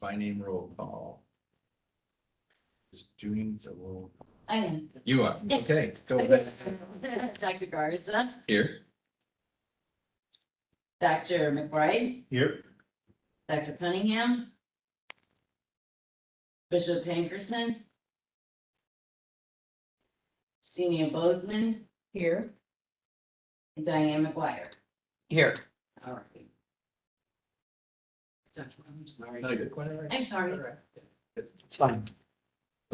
by name roll call. Is doing the roll. I am. You are, Yes. okay, go ahead. Dr. Garza, Here. Dr. McBride, Here. Dr. Cunningham, Bishop Hankerson, Senior Bozeman. Here. And Diane McGuire. Here. All right. I'm sorry. No, you're quite all right. I'm sorry. All right. It's fine.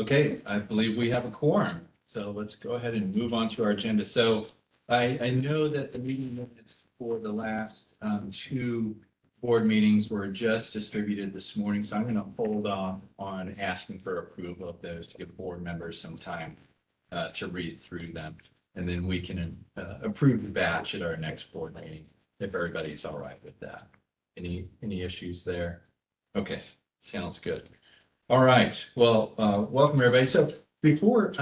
Okay, I believe we have a quorum, so let's go ahead and move on to our agenda. So I know that the meeting minutes for the last two board meetings were just distributed this morning, so I'm going to hold off on asking for approval of those to give board members some time to read through them. And then we can approve the batch at our next board meeting, if everybody's all right with that. Any issues there? Okay, sounds good. All right, well, welcome everybody. So before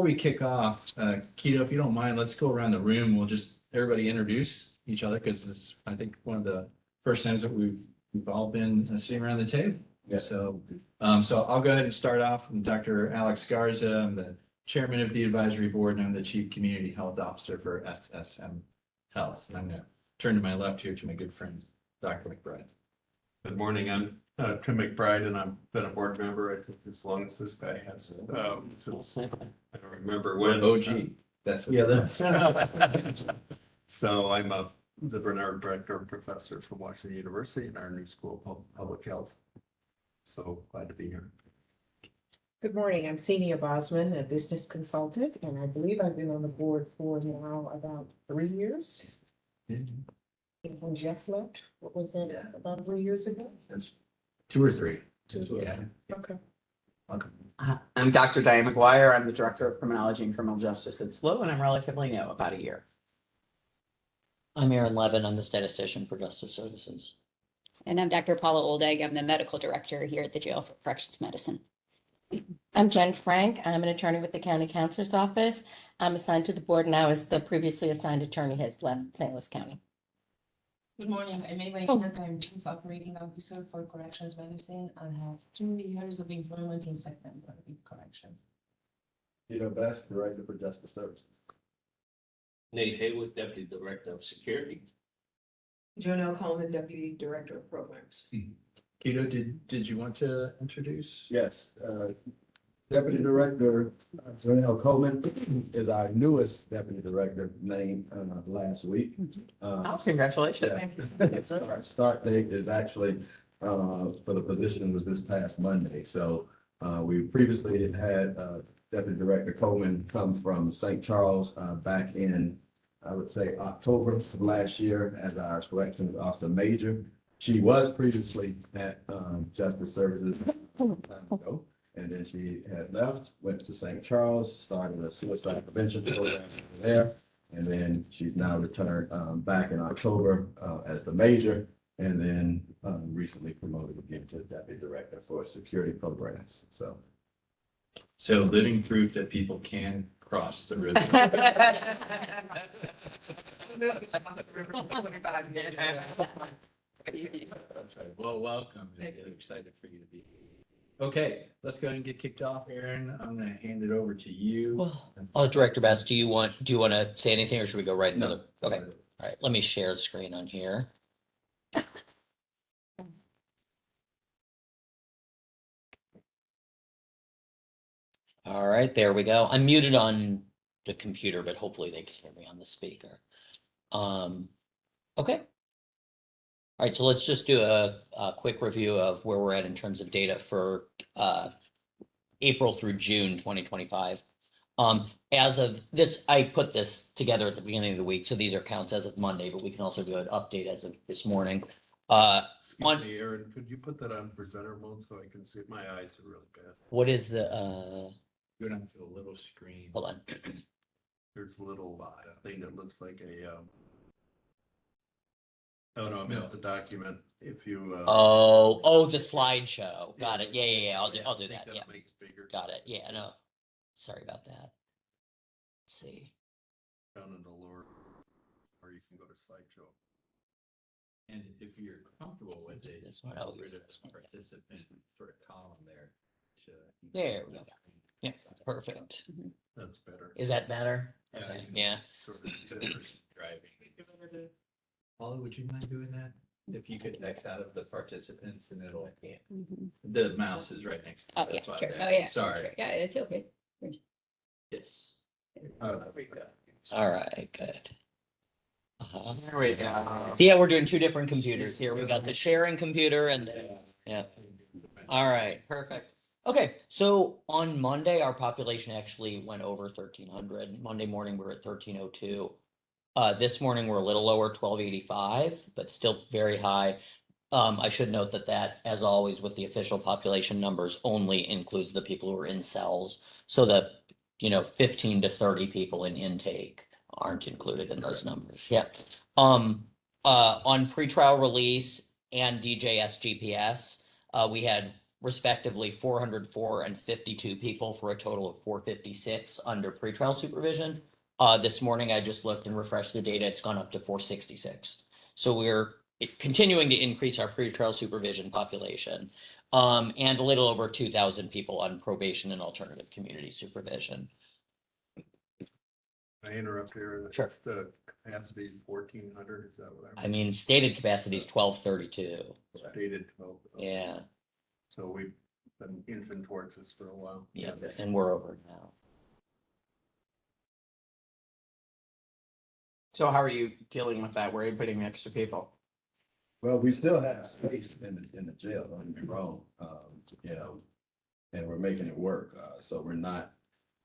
we kick off, Keto, if you don't mind, let's go around the room. We'll just, everybody introduce each other because it's, I think, one of the first times that we've all been sitting around the table. Yeah. So I'll go ahead and start off. I'm Dr. Alex Garza. I'm the chairman of the advisory board, and I'm the chief community health officer for SSM Health. And I'm going to turn to my left here to my good friend, Dr. McBride. Good morning, I'm Tim McBride, and I've been a board member, I think, as long as this guy has. Since, I don't remember when. OG. That's what. Yeah, that's. So I'm the Bernard Director and Professor from Washington University in our new School of Public Health. So glad to be here. Good morning, I'm Senia Bosman, a business consultant, and I believe I've been on the board for now about 3 years. When Jeff left, what was it, Yeah. about 3 years ago? That's 2 or 3. Yeah. Yeah. Okay. Welcome. I'm Dr. Diane McGuire. I'm the Director of Criminology and Criminal Justice at SLO, and I'm relatively new, about a year. I'm Aaron Levin. I'm the statistician for Justice Services. And I'm Dr. Paula Oldegg. I'm the medical director here at the Jail for Corrections Medicine. I'm Jen Frank. I'm an attorney with the County Counselor's Office. I'm assigned to the board now as the previously assigned attorney has left St. Louis County. Good morning, I'm Eva Ignat. I'm Chief Operating Officer for Corrections Medicine and have 2 years of employment in September with Corrections. Peter Best, Director for Justice Services. Nate Haywood, Deputy Director of Security. Jonelle Coleman, Deputy Director of Programs. Keto, did you want to introduce? Yes, Deputy Director Jonelle Coleman is our newest Deputy Director, named last week. Oh, congratulations. Our start date is actually for the position was this past Monday. So we previously had Deputy Director Coleman come from St. Charles back in, I would say, October of last year as our corrections officer major. She was previously at Justice Services some time ago, and then she had left, went to St. Charles, started a suicide prevention program there, and then she's now returned back in October as the major, and then recently promoted again to Deputy Director for security programs. So living proof that people can cross the river. That's right. Well, welcome. We're excited for you to be here. Okay, let's go ahead and get kicked off, Aaron. I'm going to hand it over to you. Well, Director Best, do you want to say anything or should we go right into No. the? Okay, all right, let me share the screen on here. All right, there we go. I'm muted on the computer, but hopefully they can hear me on the speaker. Okay. All right, so let's just do a quick review of where we're at in terms of data for April through June 2025. As of this, I put this together at the beginning of the week, so these are counts as of Monday, but we can also do an update as of this morning. Excuse me, Aaron, could you put that on presenter mode so I can see? My eyes are really bad. What is the Go down to the little screen. hold on. There's a little thing that looks like a, oh no, I meant the document. If you. Oh, the slideshow. Got it. Yeah. I'll do I that. think Yeah. Makes bigger. Got it. Yeah, no. Sorry about that. Let's see. Down in the lower, or you can go to slideshow. And if you're comfortable with it, This one, get I'll rid use of this the one. participant sort of column there. to- There we go. Yeah, perfect. That's better. Is that better? Yeah, Okay, you can yeah. Sort of the person driving. Paula, would you mind doing that? If you could X out of the participants and it'll, the mouse is right next to. Oh, it, yeah, that's why sure. I- Oh, yeah. Sorry. Sure. Yeah, it's okay. Yes. All right, good. Uh-huh. There we go. So yeah, we're doing two different computers here. We got the sharing computer and yeah. All right. Perfect. Okay, so on Monday, our population actually went over 1,300. Monday morning, we're at 1,302. This morning, we're a little lower, 1,285, but still very high. I should note that as always, with the official population numbers, only includes the people who are in cells. So that, 15 to 30 people in intake aren't included in those numbers. Yeah. On pretrial release and DJS GPS, we had respectively 404 and 52 people for a total of 456 under pretrial supervision. This morning, I just looked and refreshed the data. It's gone up to 466. So we're continuing to increase our pretrial supervision population, and a little over 2,000 people on probation and alternative community supervision. I interrupt here. Sure. The capacity 1,400, is that what I mean, stated capacity is 1,232. stated? 12. Yeah, So we've been inching towards this for a while. yeah, and we're over it now. So how are you dealing with that? Where are you putting the extra people? Well, we still have space in the jail, don't get me wrong, and we're making it work. So we're not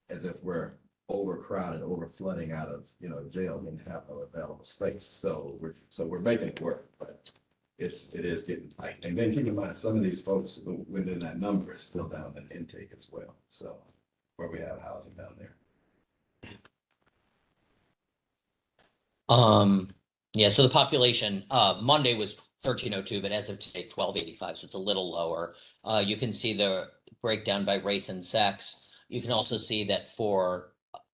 as if we're overcrowded, over flooding out of, jail and have no available space. So we're making it work, but it is getting tight. And then keep in mind, some of these folks within that number is still down in intake as well. So where we have housing down there. Yeah, so the population, Monday was 1,302, but as of today, 1,285, so it's a little lower. You can see the breakdown by race and sex. You can also see that for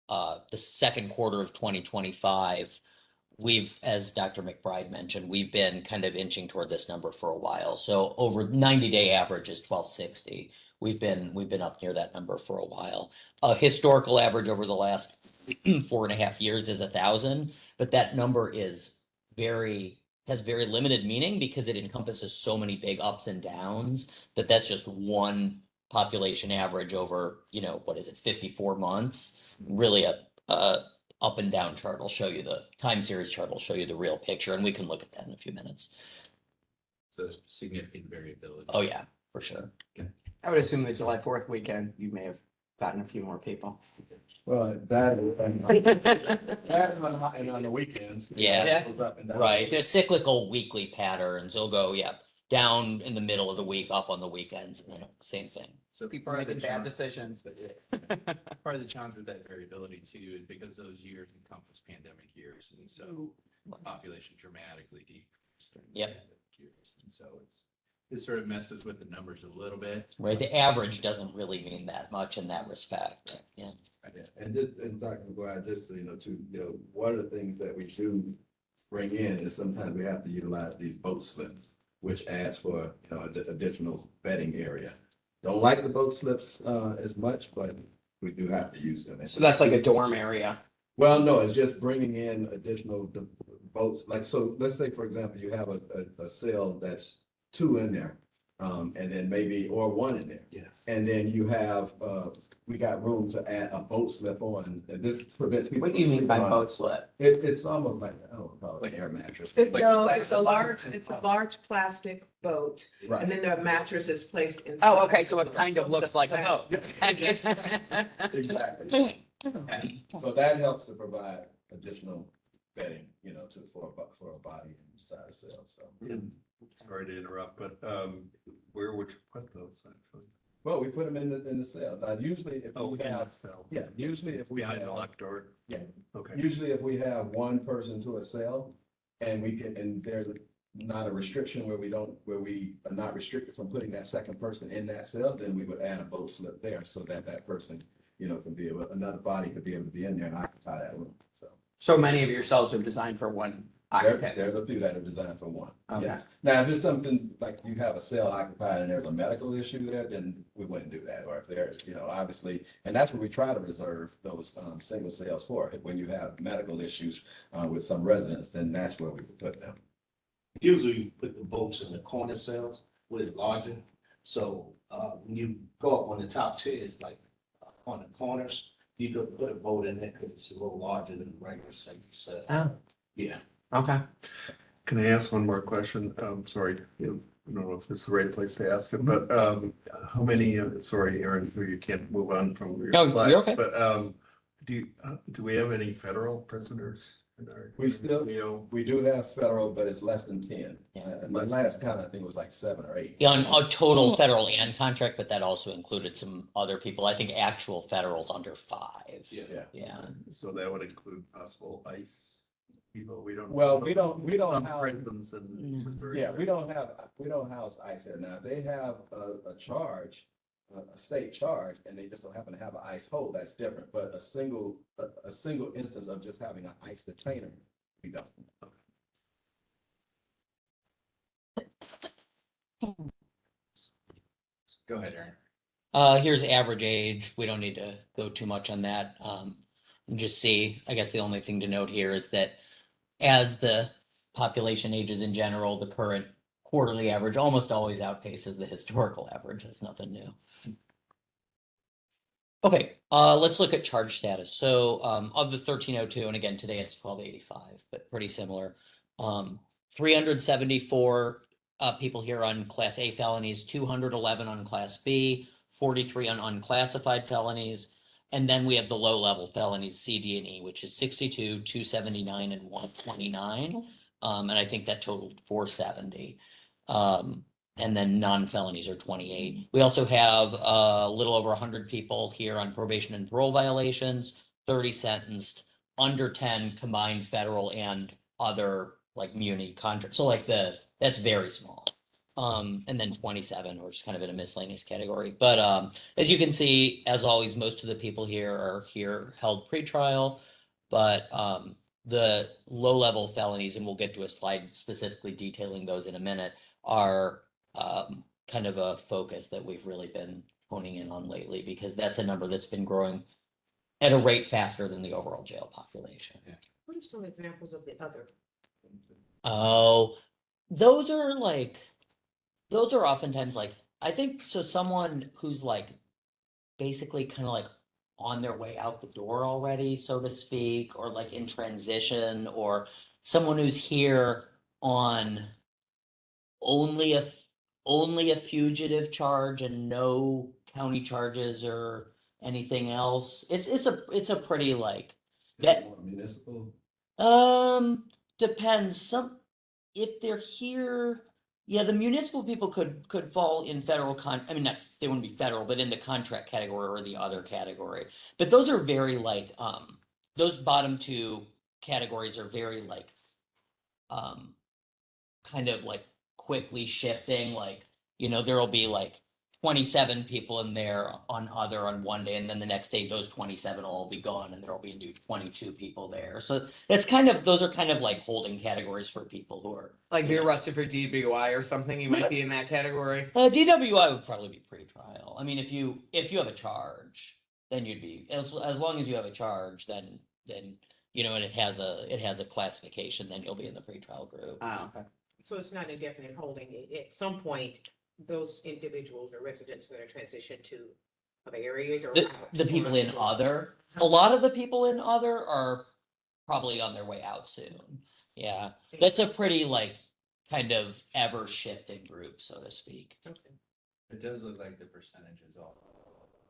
the second quarter of 2025, we've, as Dr. McBride mentioned, we've been kind of inching toward this number for a while. So over 90-day average is 1,260. We've been up near that number for a while. Historical average over the last 4.5 years is 1,000, but that number has very limited meaning because it encompasses so many big ups and downs that's just one population average over, 54 months. Really a up and down chart will show you the time series chart will show you the real picture, and we can look at that in a few minutes. So significant variability. Oh yeah, for sure. I would assume the July 4th weekend, you may have gotten a few more people. Well, that and on the weekends. Yeah. it goes up and down. Right. There's cyclical weekly patterns. It'll go, down in the middle of the week, up on the weekends, and then same thing. So People part of the making bad challenge- decisions. Part of the challenge with that variability too is because those years encompass pandemic years, and so the population dramatically decreased during the Yep. pandemic years, and so it sort of messes with the numbers a little bit. Right. The average doesn't really mean that much in that respect. Yeah. And Dr. McGuire, just so you know, too, one of the things that we do bring in is sometimes we have to utilize these boat slips, which adds for, additional bedding area. Don't like the boat slips, as much, but we do have to use them. So that's like a dorm area. Well, no, it's just bringing in additional boats. Like, so let's say, for example, you have a cell that's 2 in there, and then maybe, or 1 in there. Yeah. And then you have, we got room to add a boat slip on, and this prevents people. What do you from mean by sleeping on it. boat slip? It's almost like, I don't know, probably Like air mattress. No, it's a large plastic boat, right. and then the mattress is placed inside. Oh, okay, so it kind of looks like a boat. Exactly. So that helps to provide additional bedding, for a body inside a cell, so. Sorry to interrupt, but where would you put those actually? Well, we put them in the cell. Now, usually if Oh, we in have, the cell. usually if we Behind the have, locked door? Yeah. Okay. usually if we have one person to a cell and and there's not a restriction where we are not restricted from putting that second person in that cell, then we would add a boat slip there so that person, can be another body could be able to be in there and occupy that room, so. So many of your cells are designed for one occupied. There's a few that are designed for one, Okay. yes. Now, if it's something like you have a cell occupied and there's a medical issue there, then we wouldn't do that. Or if there's, obviously, and that's what we try to reserve those single cells for. When you have medical issues with some residents, then that's where we would put them. Usually you put the boats in the corner cells where it's larger. So when you go up on the top tiers, like on the corners, you could put a boat in there because it's a little larger than the regular single cell. Oh, Yeah. okay. Can I ask one more question? Sorry, I don't know if this is the right place to ask it, but how many, sorry, Aaron, you can't move on from your No, you're slides, okay. but do we have any federal prisoners? In our We still- Neo? We do have federal, but it's less than 10. Yeah. And my last count, I think, was like 7 or 8. Yeah, on a total federal and contract, but that also included some other people. I think actual federals under 5. Yeah. Yeah. So that would include possible ICE people, we don't. Well, we don't Some have, prisons and. yeah, we don't house ICE there now. They have a charge, a state charge, and they just don't happen to have an ICE hold. That's different. But a single instance of just having an ICE detainer, we don't. Go ahead, Aaron. Here's average age. We don't need to go too much on that. And just see, I guess the only thing to note here is that as the population ages in general, the current quarterly average almost always outpaces the historical average. That's nothing new. Okay, let's look at charge status. So of the 1302, and again, today it's 1285, but pretty similar. 374 people here on Class A felonies, 211 on Class B, 43 on unclassified felonies. And then we have the low-level felonies, C, D, and E, which is 62, 279, and 129. And I think that totaled 470. And then non-felonies are 28. We also have a little over 100 people here on probation and parole violations, 30 sentenced, under 10 combined federal and other like muni contracts. So like that's very small. And then 27, which is kind of in a miscellaneous category. But as you can see, as always, most of the people here are here held pretrial, but the low-level felonies, and we'll get to a slide specifically detailing those in a minute, are kind of a focus that we've really been honing in on lately, because that's a number that's been growing at a rate faster than the overall jail population. What are some examples of the other? Oh, those are oftentimes like, I think, so someone who's like basically kind of like on their way out the door already, so to speak, or like in transition, or someone who's here on only a fugitive charge and no county charges or anything else. It's a pretty like that. Municipal. Depends. If they're here, yeah, the municipal people could fall in federal I mean, not, they wouldn't be federal, but in the contract category or the other category. But those are very like, those bottom two categories are very like, kind of like quickly shifting. Like, there'll be like 27 people in there on one day, and then the next day those 27 will all be gone, and there'll be new 22 people there. So that's those are kind of like holding categories for people who are Like if you're arrested for DWI or something, you might be in that category. DWI would probably be pre-trial. I mean, if you have a charge, then you'd be, as long as you have a charge, then and it has a classification, then you'll be in the pre-trial group. Oh, okay. So it's not indefinite holding. At some point, those individuals or residents are going to transition to other areas or The people in other, a lot of the people in other are probably on their way out soon. Yeah, that's a pretty like kind of ever shifting group, so to speak. Okay. It does look like the percentages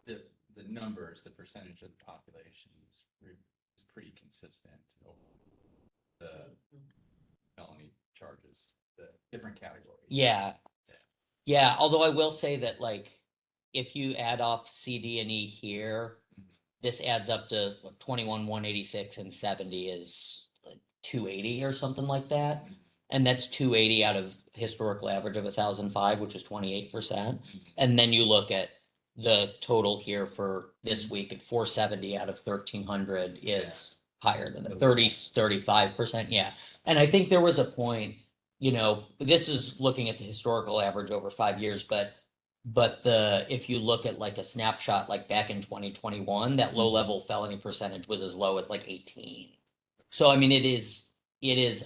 the numbers, the percentage of the population is pretty consistent over the felony charges, the different categories. Yeah, although I will say that like if you add up C, D, and E here, this adds up to 21, 186, and 70 is like 280 or something like that. And that's 280 out of historical average of 1,005, which is 28%. And then you look at the total here for this week at 470 out of 1,300 is higher than the 35%, yeah. And I think there was a point, you know, this is looking at the historical average over 5 years, but if you look at like a snapshot, like back in 2021, that low-level felony percentage was as low as like 18. So I mean, it is,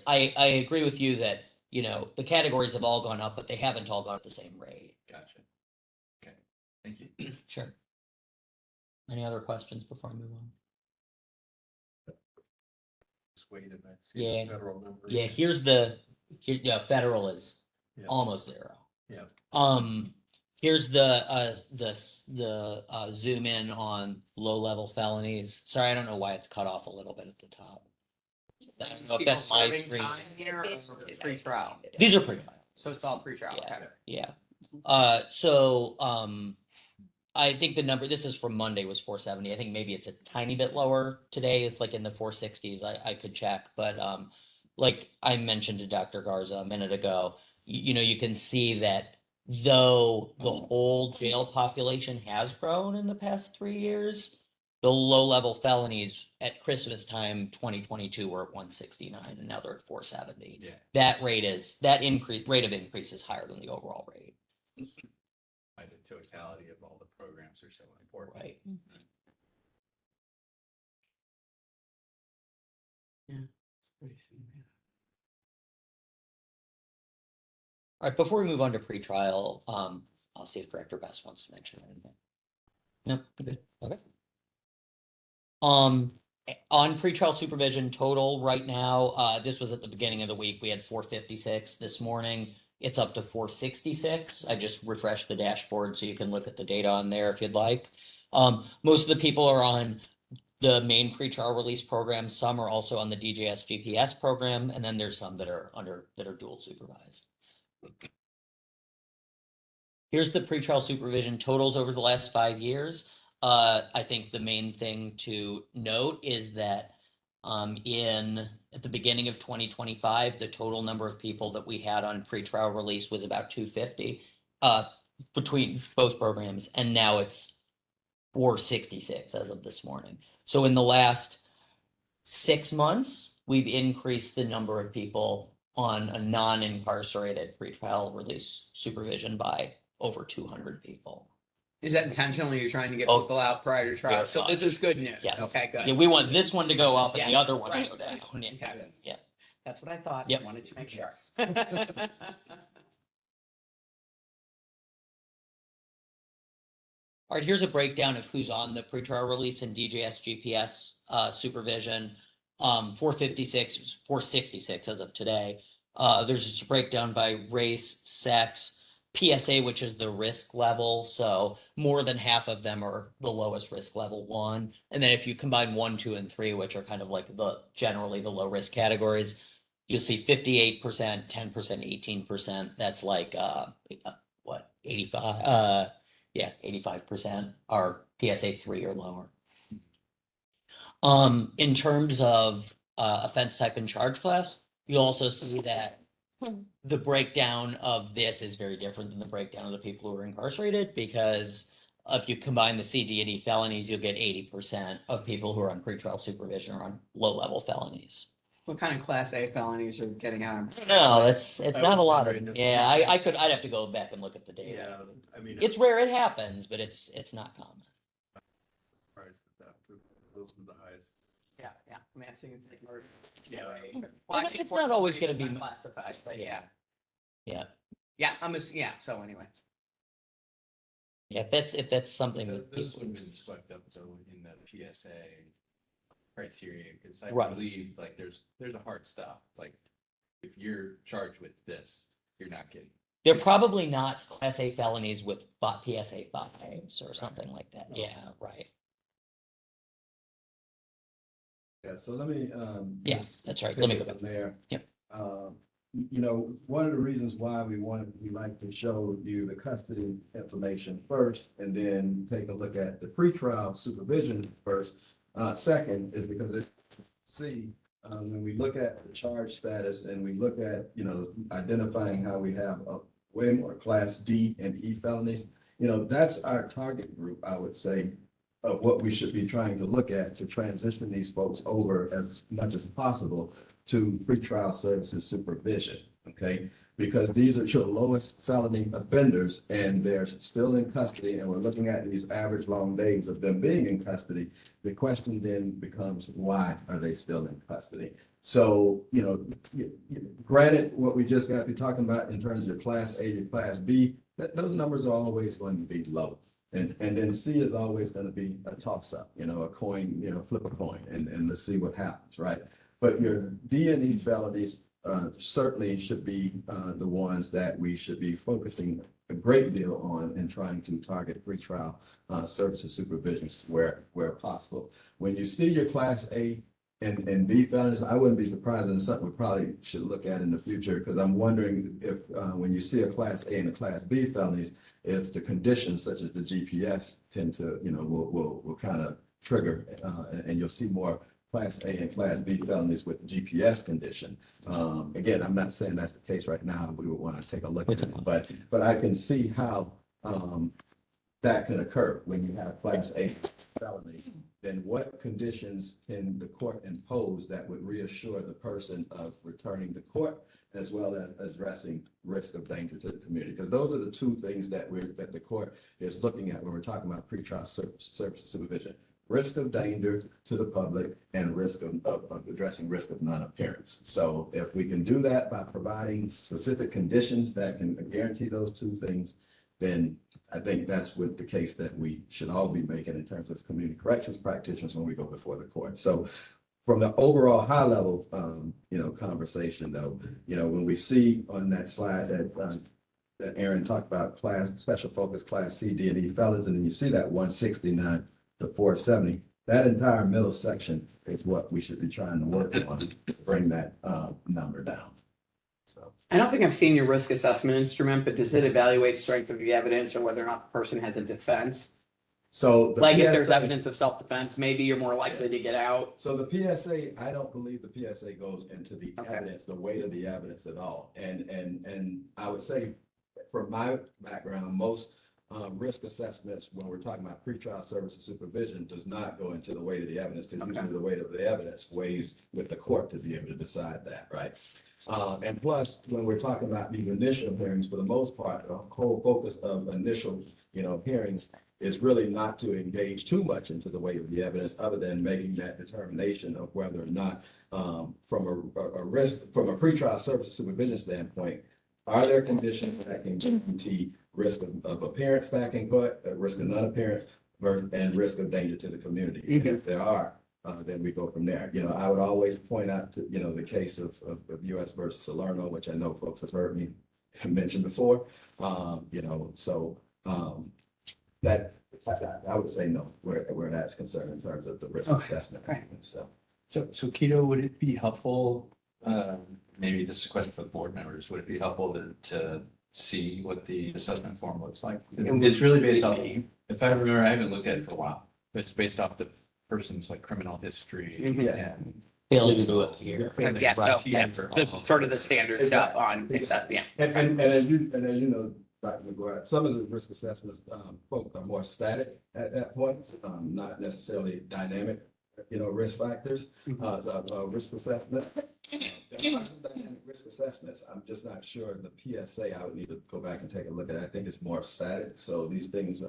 I agree with you that, you know, the categories have all gone up, but they haven't all gone at the same rate. Gotcha. Okay, thank you. Sure. Any other questions before I move on? Just wait a minute. see the Yeah. Federal number. Yeah, yeah, federal is Yeah. almost zero. Yeah. Here's the zoom in on low-level felonies. Sorry, I don't know why it's cut off a little bit at the top. I don't know if that's my Serving screen. time here or pre-trial? These are pre-trial. So it's all pre-trial, Yeah. okay. Yeah. So I think the number, this is from Monday, was 470. I think maybe it's a tiny bit lower today. It's like in the 460s. I could check, but like I mentioned to Dr. Garza a minute ago, you know, you can see that though the whole jail population has grown in the past 3 years, the low-level felonies at Christmas time 2022 were at 169, and now they're at 470. Yeah. That rate of increase is higher than the overall rate. By the totality of all the programs are so important. Right. It's pretty soon, yeah. All right, before we move on to pretrial, I'll see if Director Best wants to mention anything. No, good, okay. On pretrial supervision total right now, this was at the beginning of the week, we had 456 this morning. It's up to 466. I just refreshed the dashboard so you can look at the data on there if you'd like. Most of the people are on the main pretrial release program. Some are also on the DJS GPS program, and then there's some that are dual supervised. Here's the pretrial supervision totals over the last 5 years. I think the main thing to note is that at the beginning of 2025, the total number of people that we had on pretrial release was about 250 between both programs, and now it's 466 as of this morning. So in the last 6 months, we've increased the number of people on a non-incarcerated pretrial release supervision by over 200 people. Is that intentional? You're trying to get Oh, people out prior to trial? very So this much. is good news. Yes. Okay, good. Yeah, we want this one to go up and the Yeah, other one to right, go down. right. Yeah. Okay. Yeah. That's what I thought. Yep. Wanted to make sure. All right, here's a breakdown of who's on the pretrial release and DJS GPS supervision. 456, 466 as of today. There's just a breakdown by race, sex, PSA, which is the risk level. So more than half of them are the lowest risk level 1. And then if you combine 1, 2, and 3, which are kind of like generally the low risk categories, you'll see 58%, 10%, 18%. That's like what, 85? Yeah, 85% are PSA 3 or lower. In terms of offense type and charge class, you also see that the breakdown of this is very different than the breakdown of the people who are incarcerated, because if you combine the C, D, and E felonies, you'll get 80% of people who are on pretrial supervision are on low-level felonies. What kind of class A felonies are getting out? No, it's I not a was lot of, wondering if- yeah, I'd have to go back and look at the data. Yeah, I mean. It's rare it happens, but it's not common. Surprised that those are the highest. Yeah, yeah. I mean, I think it's like murder. Yeah. Watching It's not always pornography gonna be- is not classified, but yeah. Yeah. Yeah, yeah, so anyway. Yeah, if that's something that Those would have been swept up though in the PSA criteria, because I Right. believe like there's a hard stop. Like if you're charged with this, you're not getting. they're probably not class A felonies with PSA 5s or something like that. Yeah, right. Yeah, so let me, Yeah, just that's right. pick Let me it go from there. Yep. You know, one of the reasons why we like to show you the custody information first, and then take a look at the pretrial supervision first, second, is because when we look at the charge status and we look at, you know, identifying how we have way more class D and E felonies, you know, that's our target group, I would say, of what we should be trying to look at to transition these folks over as much as possible to pretrial services supervision, okay? Because these are your lowest felony offenders and they're still in custody, and we're looking at these average long days of them being in custody. The question then becomes, why are they still in custody? So, granted, what we just got to be talking about in terms of your class A, your class B, those numbers are always going to be low. And then C is always going to be a toss up, a coin, flip a coin and let's see what happens, right? But your D and E felonies certainly should be the ones that we should be focusing a great deal on and trying to target pretrial services supervision where possible. When you see your class A and B felonies, I wouldn't be surprised, and it's something we probably should look at in the future, because I'm wondering if when you see a class A and a class B felonies, if the conditions such as the GPS tend to, will kind of trigger, and you'll see more class A and class B felonies with GPS condition. Again, I'm not saying that's the case right now. We would want to take a look at it, but I can see how that can occur when you have class A felony. Then what conditions can the court impose that would reassure the person of returning to court, as well as addressing risk of danger to the community? Because those are the two things that the court is looking at when we're talking about pretrial services supervision: risk of danger to the public and risk of addressing risk of non-appearance. So if we can do that by providing specific conditions that can guarantee those two things, then I think that's what the case that we should all be making in terms of community corrections practitioners when we go before the court. So from the overall high level, conversation though, when we see on that slide that Aaron talked about special focus class C, D, and E felons, and then you see that 169 to 470, that entire middle section is what we should be trying to work on to bring that number down. So I don't think I've seen your risk assessment instrument, but does it evaluate strength of the evidence or whether or not the person has a defense? So Like if there's evidence of self-defense, maybe you're more likely to get out. So the PSA, I don't believe the PSA goes into the evidence, the weight of the evidence at all. And I would say, from my background, most risk assessments, when we're talking about pretrial services supervision, does not go into the weight of the evidence, because usually the weight of the evidence weighs with the court to be able to decide that, right? And plus, when we're talking about these initial hearings, for the most part, the whole focus of initial, hearings is really not to engage too much into the weight of the evidence, other than making that determination of whether or not, from a pretrial services supervision standpoint, are there conditions that can guarantee risk of appearance back in court, risk of non-appearance, and risk of danger to the community? And if there are, then we go from there. I would always point out to, the case of US versus Salerno, which I know folks have heard me mention before. That I would say no, where that's concerned in terms of the risk assessment. So Keto, would it be helpful, maybe this is a question for the board members, would it be helpful to see what the assessment form looks like? It's really based off, if I remember, I haven't looked at it for a while, but it's based off the person's criminal history and Failure to appear. Yeah, so that's sort of the standard stuff on assessment. And as you know, Dr. McGuire, some of the risk assessments, folks are more static at that point, not necessarily dynamic, risk factors, risk assessment. There are some dynamic risk assessments. I'm just not sure the PSA, I would need to go back and take a look at it. I think it's more static. So these things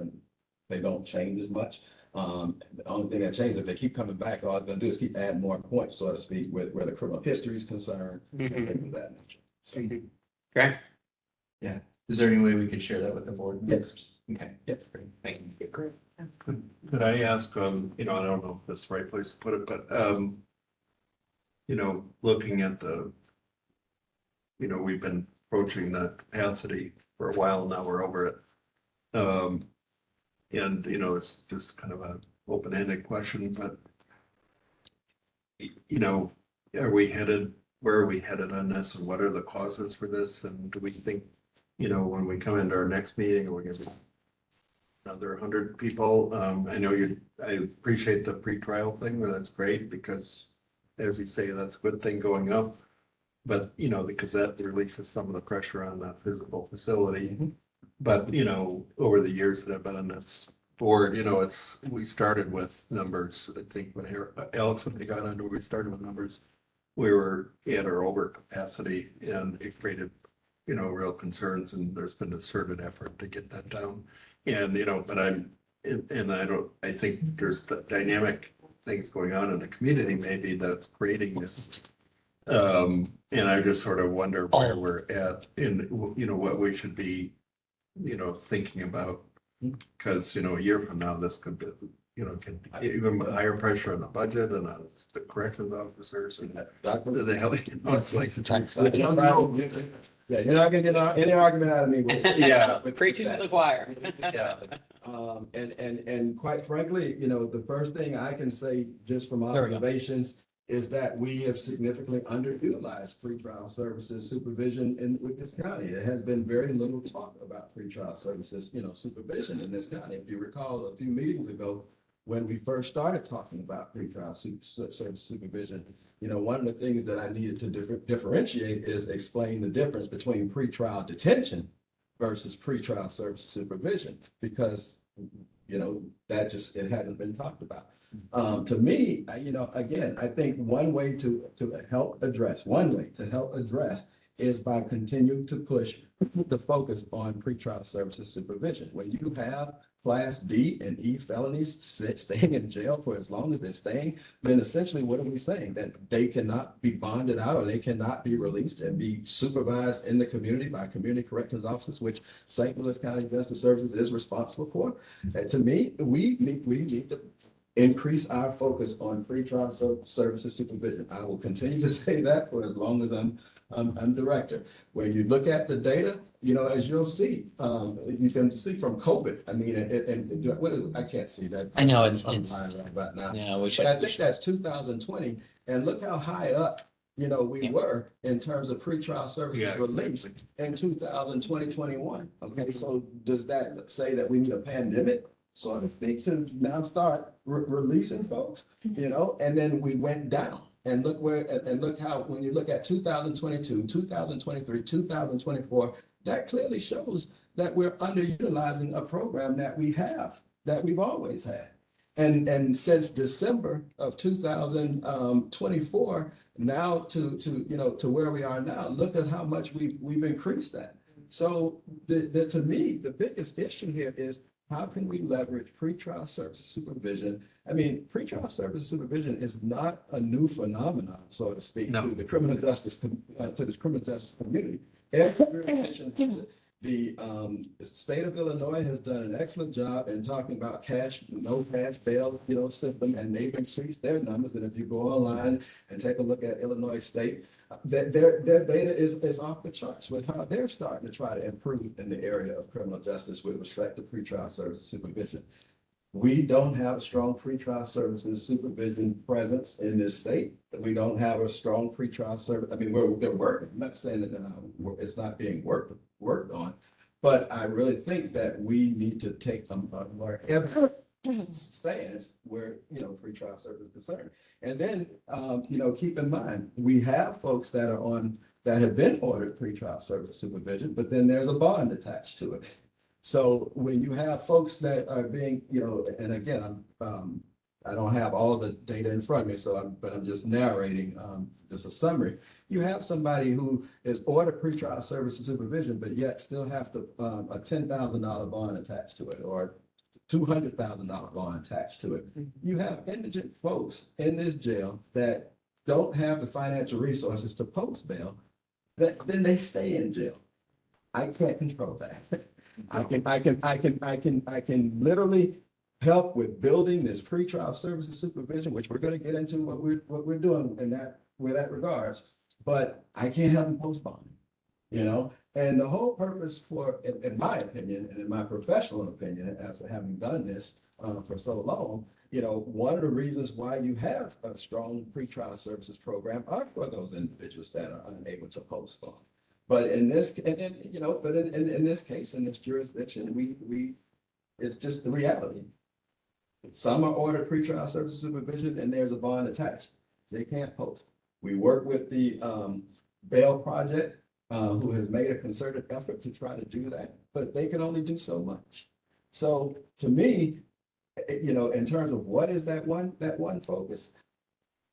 they don't change as much. The only thing that changes, if they keep coming back, all it's gonna do is keep adding more points, so to speak, with where the criminal history is concerned, and things of that nature. So, Okay. yeah. Is there any way we could share that with the board? Yes. Okay, that's great. Thank you. Great. Could I ask, I don't know if this is the right place to put it, but, looking at we've been approaching that capacity for a while now, we're over it. And, it's just kind of an open-ended question, but, where are we headed on this, and what are the causes for this? And do we think, when we come into our next meeting, we're going to be another 100 people? I appreciate the pretrial thing, but that's great, because as you say, that's a good thing going up. But, because that releases some of the pressure on the physical facility. But, over the years that I've been in this board, you know, we started with numbers, I think when Alex, when they got under, we started with numbers. We were at our over capacity and it created, you know, real concerns, and there's been a certain effort to get that down. And, you know, but I think there's the dynamic things going on in the community maybe that's creating this. And I just sort of wonder where we're at in, you know, what we should be, you know, thinking about. Because, you know, a year from now, this could be, you know, can even higher pressure on the budget and on the corrections officers and the hell, you know, it's like. Yeah, you're not gonna get any argument out of me. Yeah. Preaching to the choir. Yeah. And quite frankly, you know, the first thing I can say just from There we go. observations is that we have significantly underutilized pretrial services supervision in this county. There has been very little talk about pretrial services, you know, supervision in this county. If you recall a few meetings ago, when we first started talking about pretrial service supervision, you know, one of the things that I needed to differentiate is explain the difference between pretrial detention versus pretrial service supervision, because, you know, that just, it hadn't been talked about. To me, you know, again, I think one way to help address is by continuing to push the focus on pretrial services supervision. When you have Class D and E felonies staying in jail for as long as they're staying, then essentially what are we saying? That they cannot be bonded out, or they cannot be released and be supervised in the community by community corrections officers, which St. Louis County Justice Services is responsible for. To me, we need to increase our focus on pretrial services supervision. I will continue to say that for as long as I'm director. When you look at the data, you know, as you'll see, you can see from COVID. I mean, I can't see that. I know I'm it's lying right about now. yeah, we But should. I think that's 2020, and look how high up, you know, we were in terms of pretrial services Yeah, released in 2020, 21. Okay, so does that say that we need a pandemic, so to speak, to now start releasing folks, you know? And then we went down, and look where, and look how, when you look at 2022, 2023, 2024, that clearly shows that we're underutilizing a program that we've always had. And since December of 2024, now to where we are now, look at how much we've increased that. So to me, the biggest issue here is, how can we leverage pretrial services supervision? I mean, pretrial services supervision is not a new phenomenon, so to speak, to the criminal justice community. Every jurisdiction, the state of Illinois has done an excellent job in talking about no cash bail, you know, system, and they've increased their numbers. And if you go online and take a look at Illinois State, their data is off the charts with how they're starting to try to improve in the area of criminal justice with respect to pretrial services supervision. We don't have a strong pretrial services supervision presence in this state. We don't have a strong pretrial service. I mean, they're working. I'm not saying that it's not being worked on, but I really think that we need to take a more stance where, you know, pretrial service is concerned. And then, you know, keep in mind, we have folks that have been ordered pretrial service supervision, but then there's a bond attached to it. So when you have folks that are being, you know, and again, I don't have all the data in front of me, but I'm just narrating just a summary. You have somebody who is ordered pretrial service supervision, but yet still have to a $10,000 bond attached to it, or $200,000 bond attached to it. You have indigent folks in this jail that don't have the financial resources to post bail, then they stay in jail. I can't control that. I can literally help with building this pretrial services supervision, which we're going to get into what we're doing in that regards, but I can't help them post bonding, you know? And the whole purpose for, in my opinion, and in my professional opinion, after having done this for so long, you know, one of the reasons why you have a strong pretrial services program are for those individuals that are unable to post bond. But in this, you know, but in this case, in this jurisdiction, it's just the reality. Some are ordered pretrial services supervision, and there's a bond attached. They can't post. We work with the Bail Project, who has made a concerted effort to try to do that, but they can only do so much. So to me, you know, in terms of what is that one focus?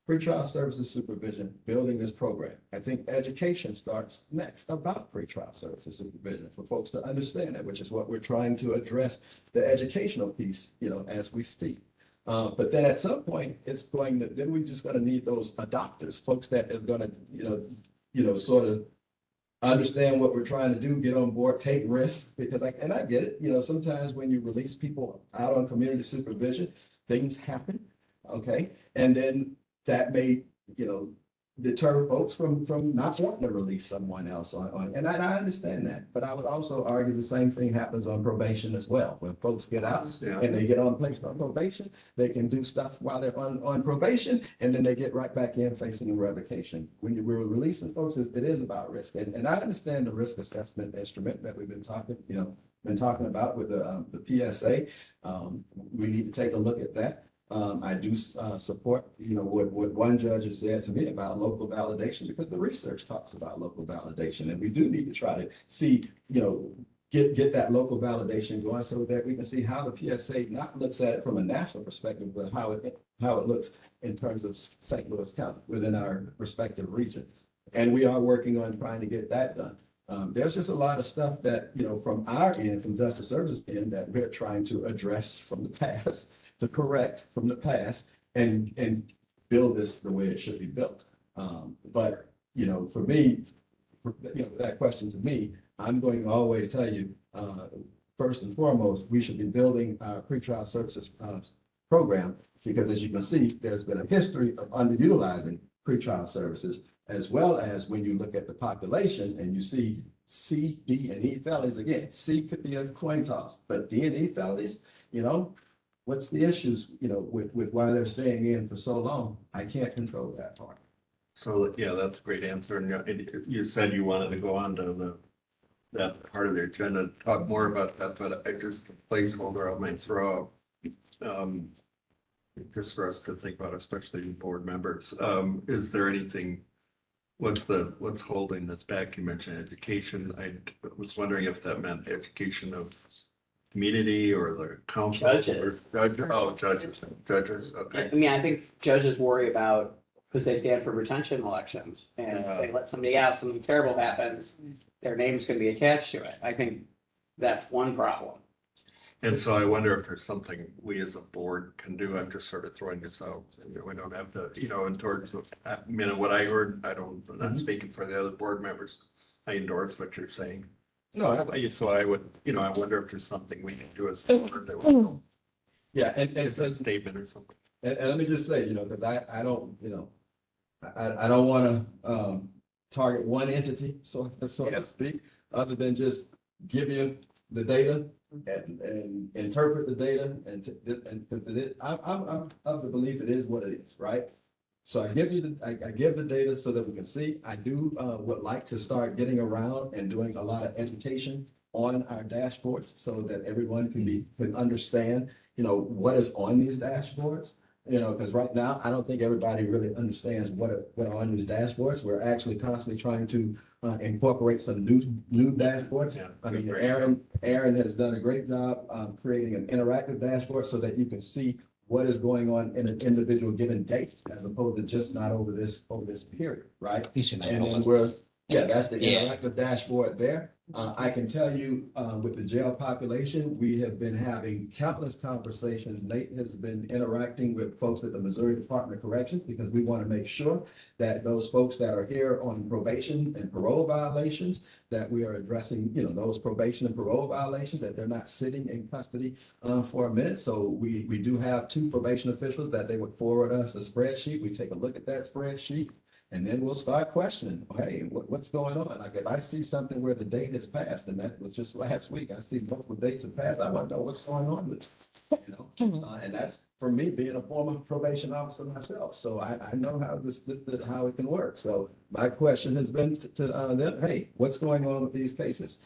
Pretrial services supervision, building this program. I think education starts next about pretrial services supervision for folks to understand that, which is what we're trying to address, the educational piece, you know, as we speak. But then at some point, then we're just gonna need those adopters, folks that is gonna, sort of understand what we're trying to do, get on board, take risks, because I get it, you know, sometimes when you release people out on community supervision, things happen, okay? And then that may, you know, deter folks from not wanting to release someone else and I understand that, but I would also argue the same thing happens on probation as well. When folks get out and they get placed on probation, they can do stuff while they're on probation, and then they get right back in facing a revocation. When we're releasing folks, it is about risk, and I understand the risk assessment instrument that we've been talking about with the PSA. We need to take a look at that. I do support, you know, what one judge has said to me about local validation, because the research talks about local validation, and we do need to try to see, you know, get that local validation going so that we can see how the PSA not looks at it from a national perspective, but how it looks in terms of St. Louis County within our respective region. And we are working on trying to get that done. There's just a lot of stuff that, you know, from our end, from Justice Services end, that we're trying to address from the past, to correct from the past, and build this the way it should be built. But, you know, for me, you know, that question to me, I'm going to always tell you, first and foremost, we should be building our pretrial services program, because as you can see, there's been a history of underutilizing pretrial services, as well as when you look at the population and you see C, D, and E felonies. Again, C could be a coin toss, but D and E felonies, you know, what's the issues, you know, with why they're staying in for so long? I can't control that part. So, yeah, that's a great answer. And you said you wanted to go on to that part of the agenda, talk more about that, but I just a placeholder I might throw out, just for us to think about, especially board members. Is there anything, what's holding this back? You mentioned education. I was wondering if that meant education of community or the council. Judges. Judges, okay. I mean, I think judges worry about, because they stand for retention elections, and if they let somebody out, something terrible happens, their name's gonna be attached to it. I think that's one problem. And so I wonder if there's something we as a board can do. I'm just sort of throwing this out. We don't have to, you know, in terms of, I mean, what I heard, I'm not speaking for the other board members. I endorse what you're saying. No, So I would, you know, I wonder if there's something we can do as a board that would, yeah, and it's a statement or something. And let me just say, you know, because I don't, you know, I don't want to target one entity, so to speak, other than just give you the data and interpret the data I'm of the belief it is what it is, right? So I give the data so that we can see. I would like to start getting around and doing a lot of education on our dashboards so that everyone can understand, you know, what is on these dashboards. You know, because right now, I don't think everybody really understands what are on these dashboards. We're actually constantly trying to incorporate some new dashboards. Yeah, I mean, great. Aaron has done a great job creating an interactive dashboard so that you can see what is going on in an individual given date, as opposed to just not over this period, right? And then that's the interactive dashboard there. I can tell you, with the jail population, we have been having countless conversations. Nate has been interacting with folks at the Missouri Department of Corrections, because we want to make sure that those folks that are here on probation and parole violations, that we are addressing, you know, those probation and parole violations, that they're not sitting in custody for a minute. So we do have 2 probation officials that they would forward us a spreadsheet. We take a look at that spreadsheet, and then we'll start questioning, hey, what's going on? Like if I see something where the date has passed, and that was just last week, I see multiple dates have passed, I want to know what's going on with it, you know? And that's for me being a former probation officer myself. So I know how it can work. So my question has been to them, hey, what's going on with these cases?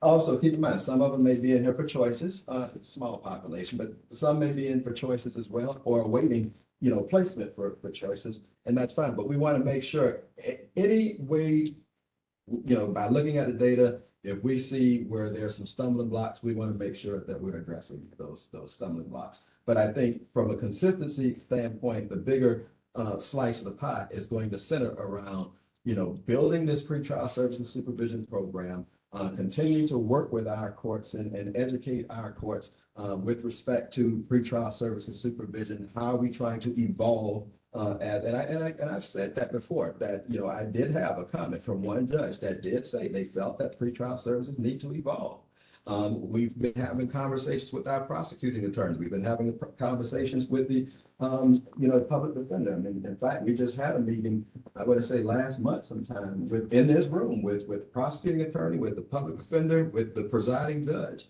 Also, keep in mind, some of them may be in here for choices, small population, but some may be in for choices as well, or awaiting, you know, placement for choices, and that's fine. But we want to make sure any way, you know, by looking at the data if we see where there's some stumbling blocks, we want to make sure that we're addressing those stumbling blocks. But I think from a consistency standpoint, the bigger slice of the pie is going to center around, building this pretrial services supervision program, continuing to work with our courts and educate our courts with respect to pretrial services supervision. How are we trying to evolve? I've said that before, that, I did have a comment from one judge that did say they felt that pretrial services need to evolve. We've been having conversations with our prosecuting attorneys. We've been having conversations with the, public defender. I mean, in fact, we just had a meeting, I want to say last month sometime, in this room with the prosecuting attorney, with the public defender, with the presiding judge.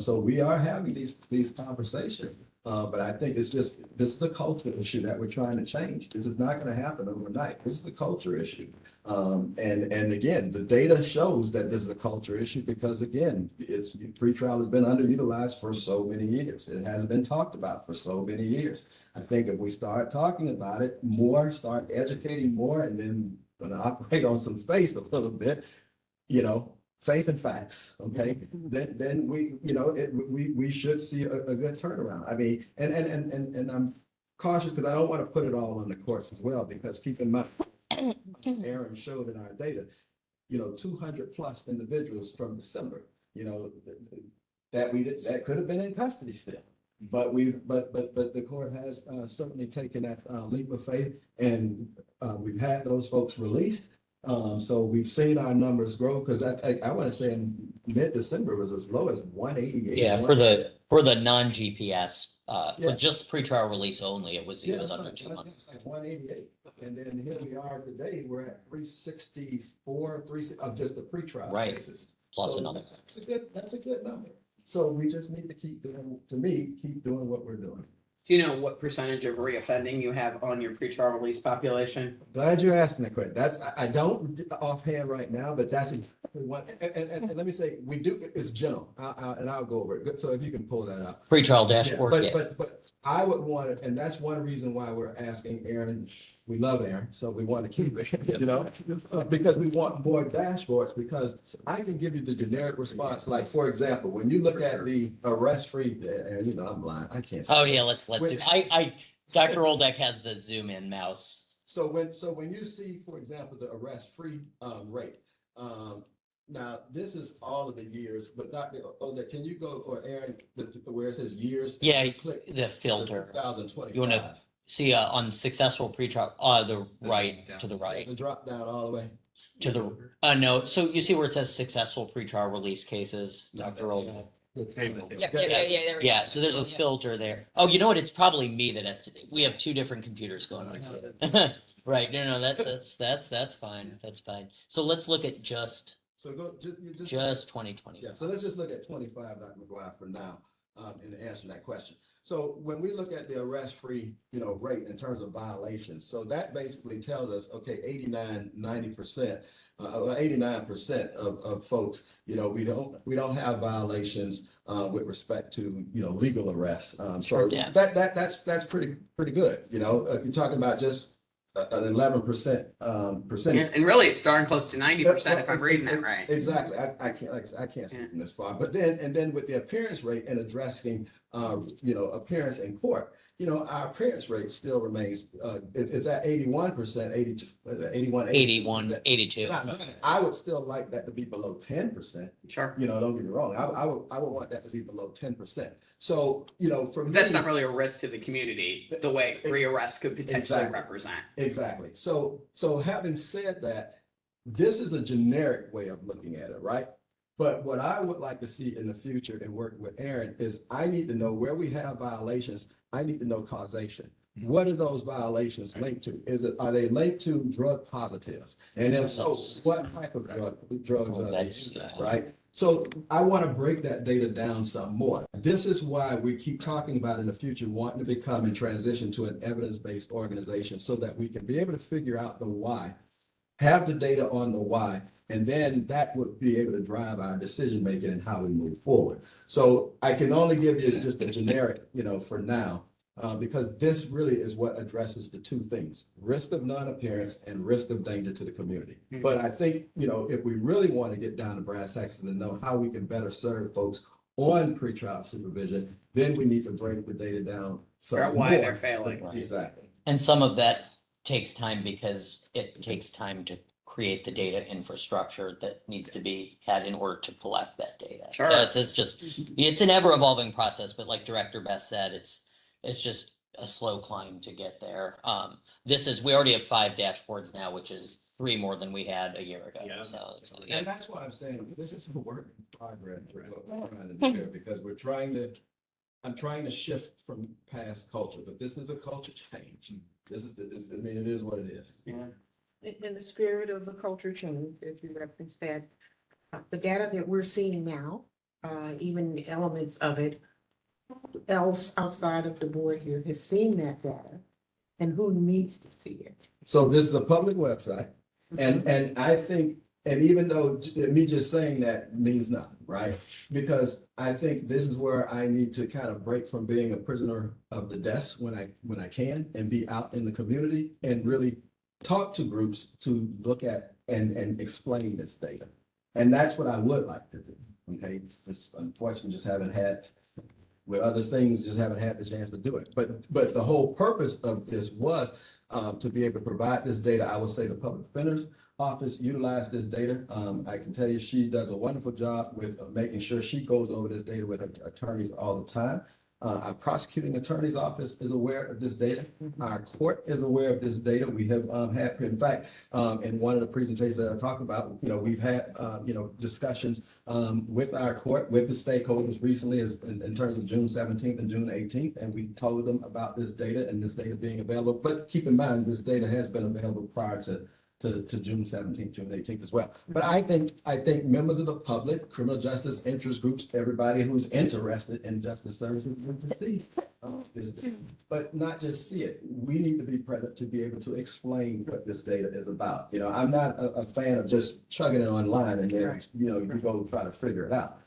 So we are having these conversations. But I think this is a culture issue that we're trying to change. This is not going to happen overnight. This is a culture issue. And again, the data shows that this is a culture issue because, again, pretrial has been underutilized for so many years. It hasn't been talked about for so many years. I think if we start talking about it more, start educating more, and then gonna operate on some faith a little bit, faith and facts, okay? Then we should see a good turnaround. I mean, and I'm cautious because I don't want to put it all on the courts as well, because keep in mind, Aaron showed in our data, 200 plus individuals from December, that could have been in custody still. But the court has certainly taken that leap of faith, and we've had those folks released. So we've seen our numbers grow, because I want to say in mid-December was as low as 188. Yeah, for the non-GPS, for just pretrial release only, it was under 200. It's like 188. And then here we are today, we're at 364, of just the pretrial cases. Plus So another. That's a good number. So we just need to keep doing what we're doing. Do you know what percentage of reoffending you have on your pretrial release population? Glad you're asking that question. I don't offhand right now, but that's one. And let me say, we do, it's general, and I'll go over it. So if you can pull that up. Pretrial dashboard. But I would want it, and that's one reason why we're asking Aaron. We love Aaron, so we want to keep it, because we want more dashboards, because I can give you the generic response. Like, for example, when you look at the arrest-free, and I'm blind, I can't see. Oh yeah, let's zoom. Dr. Oldeck has the zoom in mouse. So when you see, for example, the arrest-free rate, now this is all of the years, but Dr. Oldeck, can you go, or Aaron, where it says years? Yeah, click the filter. 2025. You want to see on successful pretrial, the right, to the right. And drop down all the way. To the, no, so you see where it says successful pretrial release cases, Dr. Oldeck? Yeah, there we Yeah, go. so there's a filter there. Oh, you know what? It's probably me that has to, we have two different computers going on. Right, no, that's fine, that's fine. So let's look at just So go, just 2020. Yeah, so let's just look at 25, Dr. McGuire, for now, in answering that question. So when we look at the arrest-free, rate in terms of violations, so that basically tells us, okay, 90%, 89% of folks, we don't have violations with respect to, legal arrests. So Yeah. that's pretty good. You're talking about just an 11% percentage. And really, it's darn close to 90% if I'm reading that right. Exactly. I can't see from this far. But then with the appearance rate and addressing, appearance in court, our appearance rate still remains, it's at 81%, 81, 82. I would still like that to be below 10%. Sure. Don't get me wrong. I would want that to be below 10%. So, for me. That's not really a risk to the community, the way rearrest could potentially Exactly. represent. Exactly. So having said that, this is a generic way of looking at it, right? But what I would like to see in the future and working with Aaron is I need to know where we have violations. I need to know causation. What are those violations linked to? Are they linked to drug positives? And if so, what type of drugs are they, right? So I want to break that data down some more. This is why we keep talking about in the future wanting to become and transition to an evidence-based organization, so that we can be able to figure out the why, have the data on the why, and then that would be able to drive our decision-making and how we move forward. So I can only give you just a generic, for now. Because this really is what addresses the two things, risk of non-appearance and risk of danger to the community. But I think, if we really want to get down to brass tacks and know how we can better serve folks on pretrial supervision, then we need to break the data down. Figure out why they're failing. Exactly. And some of that takes time because it takes time to create the data infrastructure that needs to be had in order to collect that data. Sure. So it's an ever evolving process, but like Director Beth said, it's just a slow climb to get there. We already have 5 dashboards now, which is 3 more than we had a year ago. Yeah. So, And that's why I'm saying this is a work in progress for what we're trying to do here, because I'm trying to shift from past culture, but this is a culture change. It is what it is. Yeah. In the spirit of the culture change, if you reference that, the data that we're seeing now, even elements of it, who else outside of the board here has seen that data and who needs to see it? So this is a public website, and I think, and even though me just saying that means nothing, right? Because I think this is where I need to kind of break from being a prisoner of the desk when I can and be out in the community and really talk to groups to look at and explain this data. And that's what I would like to do. Okay, it's unfortunate just haven't had with other things, just haven't had the chance to do it. But the whole purpose of this was to be able to provide this data. I would say the public defender's office utilized this data. I can tell you she does a wonderful job with making sure she goes over this data with her attorneys all the time. Our prosecuting attorney's office is aware of this data. Our court is aware of this data. We have had, in fact, in one of the presentations that I talked about, we've had, discussions with our court, with the stakeholders recently in terms of June 17th and June 18th. And we told them about this data and this data being available. But keep in mind, this data has been available prior to June 17th, June 18th as well. But I think members of the public, criminal justice interest groups, everybody who's interested in justice services need to see this, but not just see it. We need to be present to be able to explain what this data is about. I'm not a fan of just chugging it online and then, you go try to figure it out.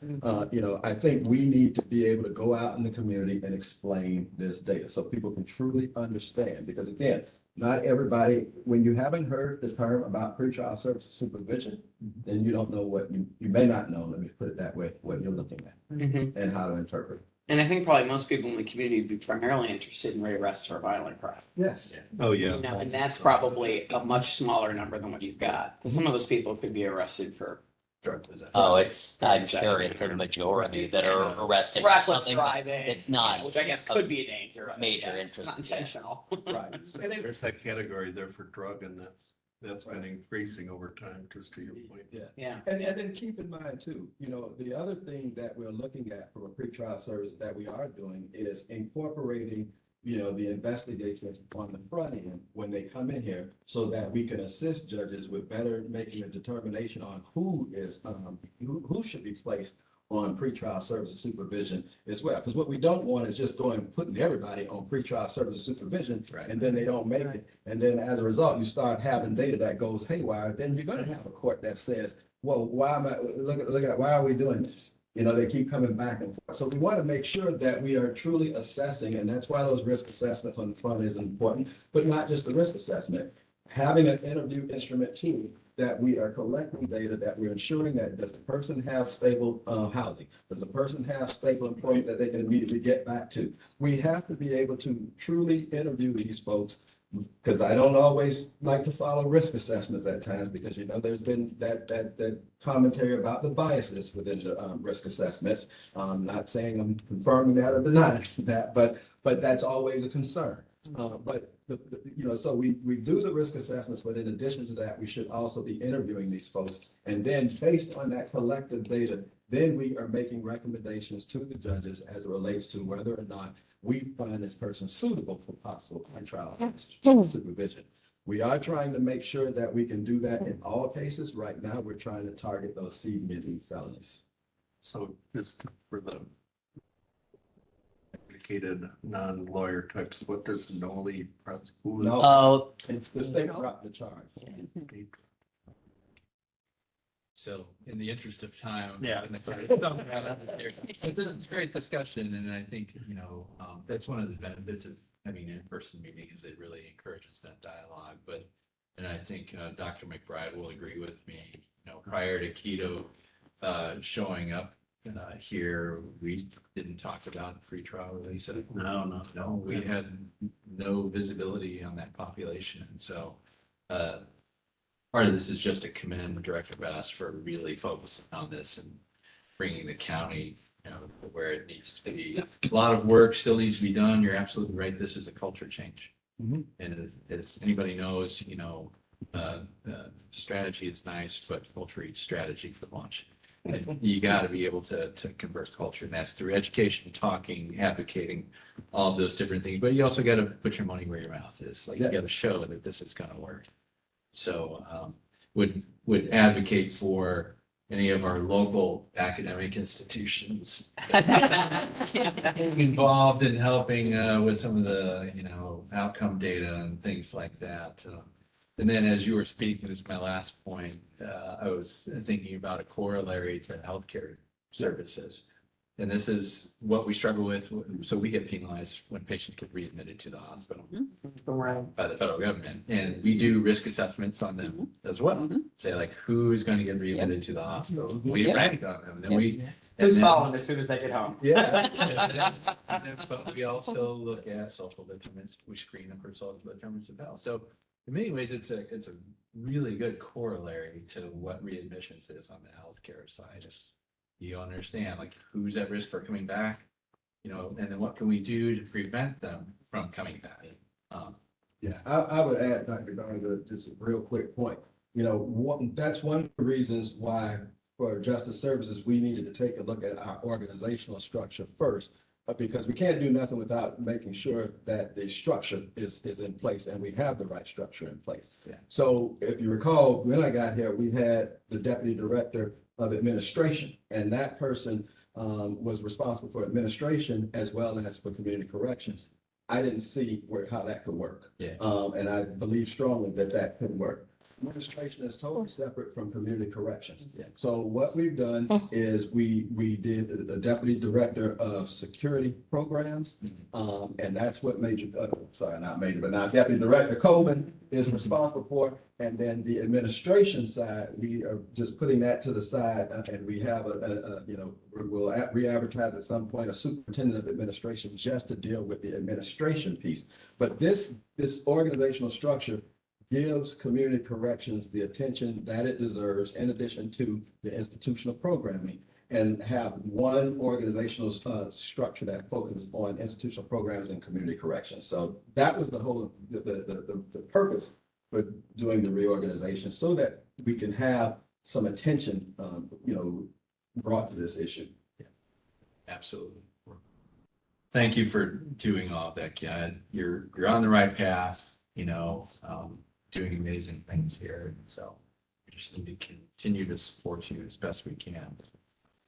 I think we need to be able to go out in the community and explain this data so people can truly understand. Because again, not everybody, when you haven't heard the term about pretrial services supervision, then you don't know what you may not know, let me put it that way, what you're looking at and how to interpret. And I think probably most people in the community would be primarily interested in rearrests for violent crime. Yes. Oh, yeah. And that's probably a much smaller number than what you've got. Because some of those people could be arrested for drug possession. I'm sure it's the majority that are arrested for Reckless something driving. it's not Which I guess could be a danger. but major yeah, interest. Not intentional. Right. There's that category there for drug, and that's been increasing over time, just to your point. Yeah. And then keep in mind too, the other thing that we're looking at from a pretrial service that we are doing is incorporating, the investigations on the front end when they come in here so that we can assist judges with better making a determination on who who should be placed on pretrial services supervision as well. Because what we don't want is just putting everybody on pretrial services supervision and then they don't make it. And then as a result, you start having data that goes haywire. Then you're going to have a court that says, well, look at why are we doing this? They keep coming back and forth. So we want to make sure that we are truly assessing, and that's why those risk assessments on the front is important, but not just the risk assessment. Having an interview instrument too, that we are collecting data, that we're ensuring that does the person have stable housing? Does the person have stable employment that they can immediately get back to? We have to be able to truly interview these folks, because I don't always like to follow risk assessments at times, because there's been that commentary about the biases within the risk assessments. I'm not saying I'm confirming that or denying that, but that's always a concern. But so we do the risk assessments, but in addition to that, we should also be interviewing these folks. And then based on that collective data, then we are making recommendations to the judges as it relates to whether or not we find this person suitable for possible pretrial supervision. We are trying to make sure that we can do that in all cases. Right now, we're trying to target those C, mid, and felonies. So just for the educated, non-lawyer types, what does NOLI prosecute? No, it's the state brought the charge. So in the interest of time. Yeah. I'm gonna sort of thumb that out there. But this is great discussion, and I think, that's one of the benefits of having an in-person meeting is it really encourages that dialogue. But, and I think Dr. McBride will agree with me, prior to Keto showing up here, we didn't talk about pretrial release. No, we had no visibility on that population. And so part of this is just to commend Director Bass for really focusing on this and bringing the county, where it needs to be. A lot of work still needs to be done. You're absolutely right. This is a culture change. And as anybody knows, strategy is nice, but culture eats strategy for lunch. And you got to be able to convert culture, and that's through education, talking, advocating, all of those different things. But you also got to put your money where your mouth is. Like, you got to show that this is going to work. So would advocate for any of our local academic institutions involved in helping with some of the outcome data and things like that. And then, as you were speaking, this is my last point, I was thinking about a corollary to healthcare services. And this is what we struggle with. So we get penalized when patients get readmitted to the hospital by the federal government. And we do risk assessments on them as well. Say, like, who's going to get readmitted to the hospital? We rank on them. Then Who's following as soon as they get home? Yeah. But we also look at social determinants. We screen them for social determinants of health. So in many ways, it's a really good corollary to what readmissions is on the healthcare side. You understand, like, who's at risk for coming back, and then what can we do to prevent them from coming back? Yeah, I would add, Dr. Garza, just a real quick point. That's one of the reasons why for Justice Services, we needed to take a look at our organizational structure first, because we can't do nothing without making sure that the structure is in place and we have the right structure in place. Yeah. So if you recall, when I got here, we had the Deputy Director of Administration, and that person was responsible for administration as well as for community corrections. I didn't see how that could work. Yeah. And I believe strongly that could work. Administration is totally separate from community corrections. Yeah. So what we've done is we did the Deputy Director of Security Programs. And that's what now Deputy Director Coleman is responsible for. And then the administration side, we are just putting that to the side, and we have we'll re-advertise at some point a superintendent of administration just to deal with the administration piece. But this organizational structure gives community corrections the attention that it deserves, in addition to the institutional programming, and have one organizational structure that focuses on institutional programs and community corrections. So that was the whole the purpose for doing the reorganization, so that we can have some attention brought to this issue. Yeah, absolutely. Thank you for doing all of that, Kian. You're on the right path, doing amazing things here. And so we just need to continue to support you as best we can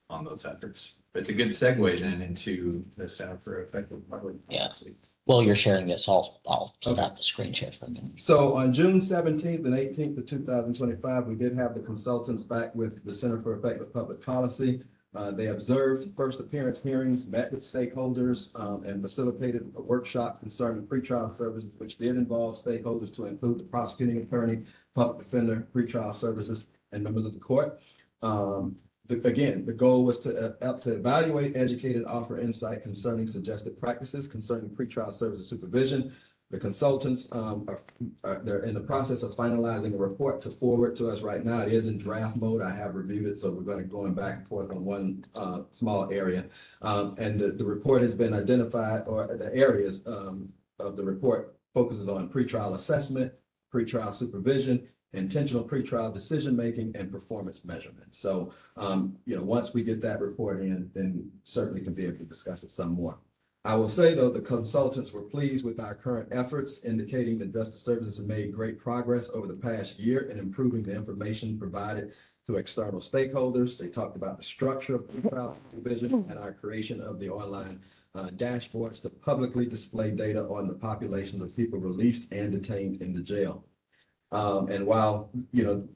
on those efforts. But it's a good segue then into the Center for Effective Public Policy. While you're sharing this, I'll stop the screen share for a minute. So on June 17th and 18th of 2025, we did have the consultants back with the Center for Effective Public Policy. They observed first appearance hearings, met with stakeholders, and facilitated a workshop concerning pretrial services, which did involve stakeholders to include the prosecuting attorney, public defender, pretrial services, and members of the court. Again, the goal was to evaluate, educate, and offer insight concerning suggested practices concerning pretrial services supervision. The consultants they're in the process of finalizing a report to forward to us right now. It is in draft mode. I have reviewed it, so we're going back and forth on one small area. And the report has been identified, or the areas of the report focuses on pretrial assessment, pretrial supervision, intentional pretrial decision-making, and performance measurement. So, once we get that report in, then certainly can be able to discuss it some more. I will say, though, the consultants were pleased with our current efforts, indicating that Justice Services have made great progress over the past year in improving the information provided to external stakeholders. They talked about the structure of pretrial supervision and our creation of the online dashboards to publicly display data on the populations of people released and detained in the jail. And while,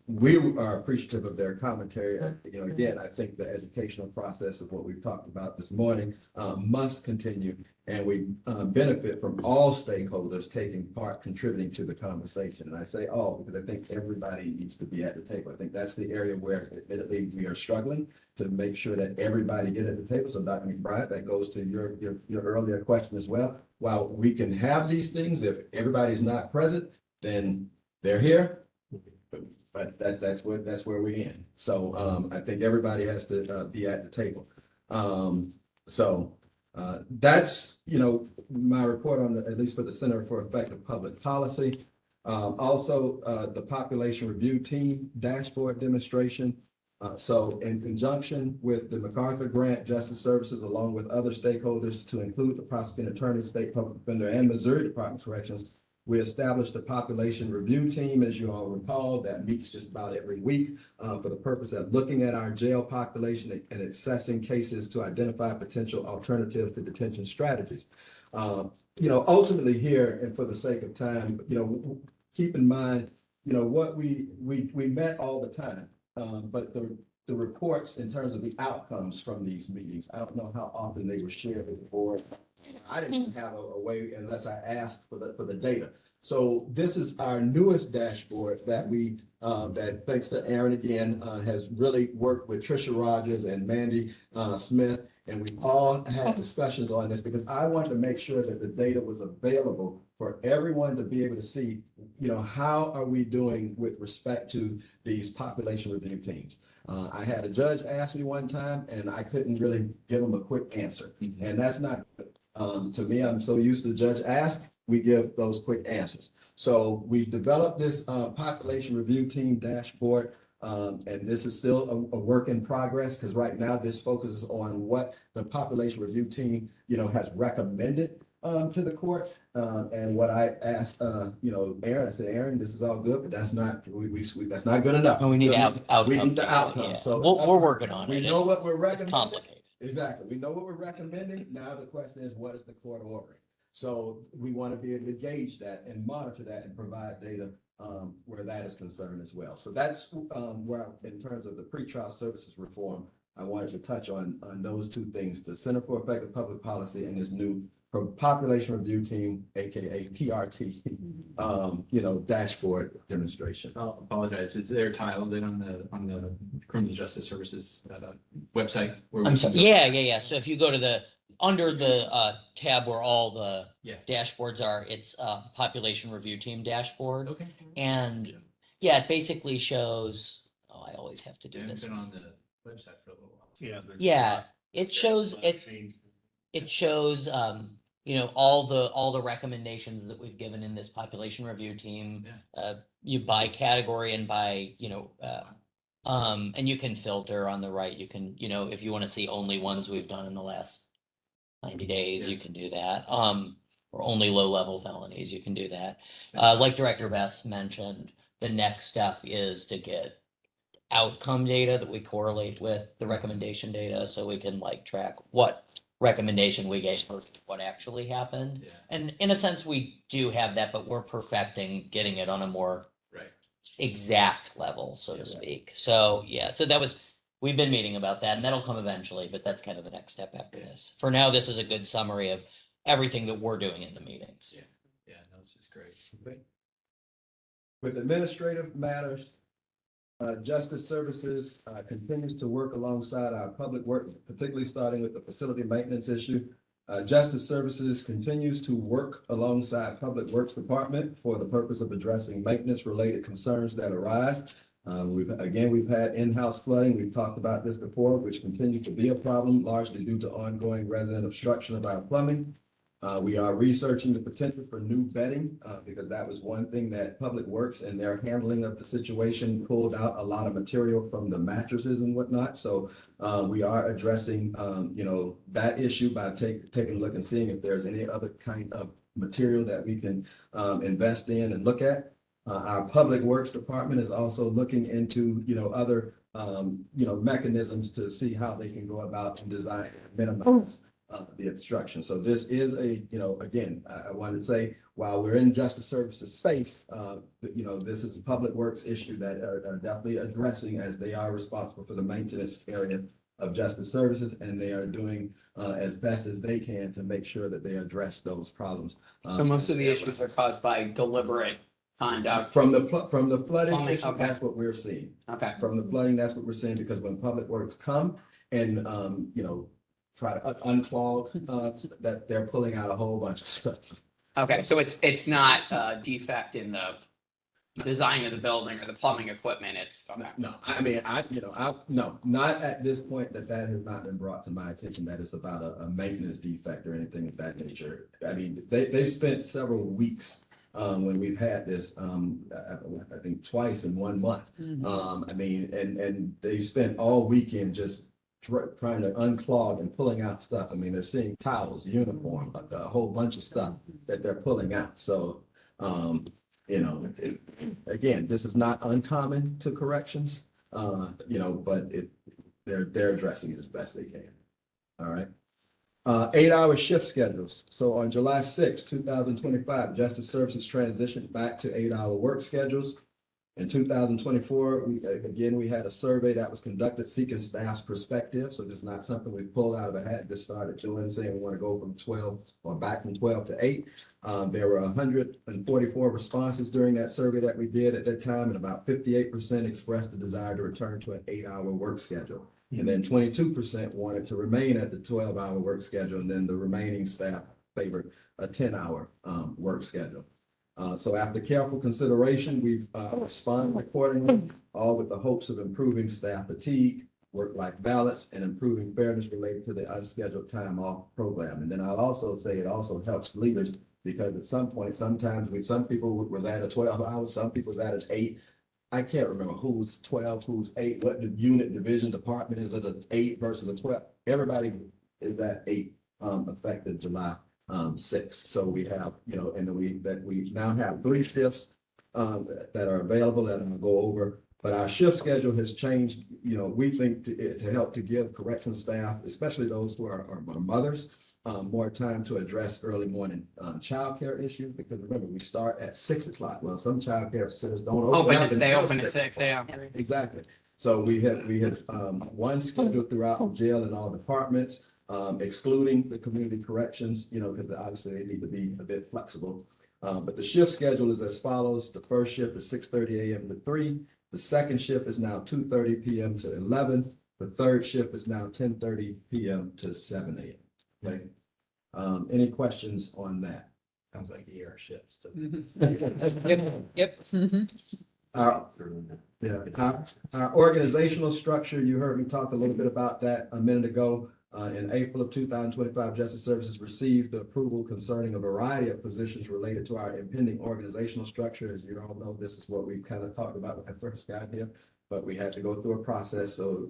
we are appreciative of their commentary, again, I think the educational process of what we've talked about this morning must continue. And we benefit from all stakeholders taking part, contributing to the conversation. And I say all because I think everybody needs to be at the table. I think that's the area where admittedly we are struggling to make sure that everybody get at the table. So Dr. McBride, that goes to your earlier question as well. While we can have these things, if everybody's not present, then they're here, but that's where we're in. So I think everybody has to be at the table. That's, my report on at least for the Center for Effective Public Policy. Also, the Population Review Team Dashboard Demonstration. So in conjunction with the MacArthur Grant Justice Services, along with other stakeholders to include the prosecuting attorney, state public defender, and Missouri Department of Corrections, we established a population review team, as you all recall, that meets just about every week for the purpose of looking at our jail population and assessing cases to identify potential alternatives to detention strategies. Ultimately here, and for the sake of time, keep in mind, what we met all the time, but the reports in terms of the outcomes from these meetings, I don't know how often they were shared with the board. I didn't have a way unless I asked for the data. So this is our newest dashboard that that thanks to Aaron again, has really worked with Trisha Rogers and Mandy Smith. And we all had discussions on this because I wanted to make sure that the data was available for everyone to be able to see, how are we doing with respect to these population review teams. I had a judge ask me one time and I couldn't really give him a quick answer. And that's not good. To me, I'm so used to the judge ask, we give those quick answers. So we developed this population review team dashboard. And this is still a work in progress because right now this focuses on what the population review team, has recommended to the court. And what I asked, Aaron, I said, Aaron, this is all good, but that's not, that's not good enough. And we need outcomes. We need the data, outcomes. yeah. So We're working on it. we know what we're It's recommending. complicated. Exactly. We know what we're recommending. Now the question is, what is the court ordering? So we want to be able to gauge that and monitor that and provide data where that is concerned as well. So that's where, in terms of the pretrial services reform, I wanted to touch on those two things: the Center for Effective Public Policy and this new population review team, aka PRT, dashboard demonstration. I'll apologize. It's their title then on the Criminal Justice Services website. Where I'm sorry. Yeah. So if you go to under the tab where all the dashboards are, it's population review team dashboard. Okay. And it basically shows, I always have to do It's this. been on the website for a little while. Yeah, it shows it shows all the recommendations that we've given in this population review team. You by category and by and you can filter on the right. You can, if you want to see only ones we've done in the last 90 days, you can do that. Or only low-level felonies, you can do that. Like Director Best mentioned, the next step is to get outcome data that we correlate with the recommendation data, so we can track what recommendation we gave versus what actually happened. And in a sense, we do have that, but we're perfecting getting it on a more exact level, so to speak. So we've been meeting about that, and that'll come eventually, but that's kind of the next step after this. For now, this is a good summary of everything that we're doing in the meetings. No, this is great. With administrative matters, Justice Services continues to work alongside our public work, particularly starting with the facility maintenance issue. Justice Services continues to work alongside Public Works Department for the purpose of addressing maintenance-related concerns that arise. We've had in-house flooding. We've talked about this before, which continues to be a problem, largely due to ongoing resident obstruction of our plumbing. We are researching the potential for new bedding because that was one thing that Public Works and their handling of the situation pulled out a lot of material from the mattresses and whatnot. So we are addressing, that issue by taking a look and seeing if there's any other kind of material that we can invest in and look at. Our Public Works Department is also looking into, other, mechanisms to see how they can go about and design and minimize the obstruction. So this is a, again, I wanted to say, while we're in justice services space, this is a public works issue that are definitely addressing, as they are responsible for the maintenance area of justice services, and they are doing as best as they can to make sure that they address those problems. So most of the issues are caused by deliberate conduct. From the flooding Plumbing, issue, okay. that's what we're seeing. Okay, From the flooding, that's what we're seeing, because when public works come and, try to unclog, that they're pulling out a whole bunch of stuff. okay, so it's not a defect in the design of the building or the plumbing equipment, it's, okay. No, I mean, no, not at this point, that has not been brought to my attention, that it's about a maintenance defect or anything of that nature. I mean, they've spent several weeks, when we've had this, I think twice in 1 month. I mean, and they spent all weekend just trying to unclog and pulling out stuff. I mean, they're seeing towels, uniform, a whole bunch of stuff that they're pulling out. So, again, this is not uncommon to corrections, but they're addressing it as best they can. All right. 8-hour shift schedules. So on July 6, 2025, Justice Services transitioned back to 8-hour work schedules. In 2024, we had a survey that was conducted seeking staff's perspective. So this is not something we pulled out of a hat, just started doing, saying we want to go from 12 or back from 12 to 8. There were 144 responses during that survey that we did at that time, and about 58% expressed the desire to return to an 8-hour work schedule. And then 22% wanted to remain at the 12-hour work schedule, and then the remaining staff favored a 10-hour work schedule. So after careful consideration, we've responded accordingly, all with the hopes of improving staff fatigue, work-life balance, and improving fairness related to the unscheduled time off program. And then I'll also say it also helps leaders, because at some point, sometimes some people was at a 12 hours, some people was at an 8. I can't remember who's 12, who's 8, what the unit, division, department is at an 8 versus a 12. Everybody is at 8, effective July 6. So we have, and we now have 3 shifts that are available that I'll go over. But our shift schedule has changed, we think to help to give corrections staff, especially those who are mothers, more time to address early morning childcare issues, because remember, we start at 6 o'clock. Well, some childcare centers don't open up. They until open at 6, yeah. Exactly. So we have one scheduled throughout the jail and all departments, excluding the community corrections, because obviously they need to be a bit flexible. But the shift schedule is as follows. The first shift is 6:30 a.m. to 3. The second shift is now 2:30 p.m. to 11. The third shift is now 10:30 p.m. to 7 a.m. Okay. Any questions on that? Sounds like ER shifts. Yep. Our organizational structure, you heard me talk a little bit about that a minute ago. In April of 2025, Justice Services received the approval concerning a variety of positions related to our impending organizational structure. As you all know, this is what we kind of talked about when I first got here, but we had to go through a process. So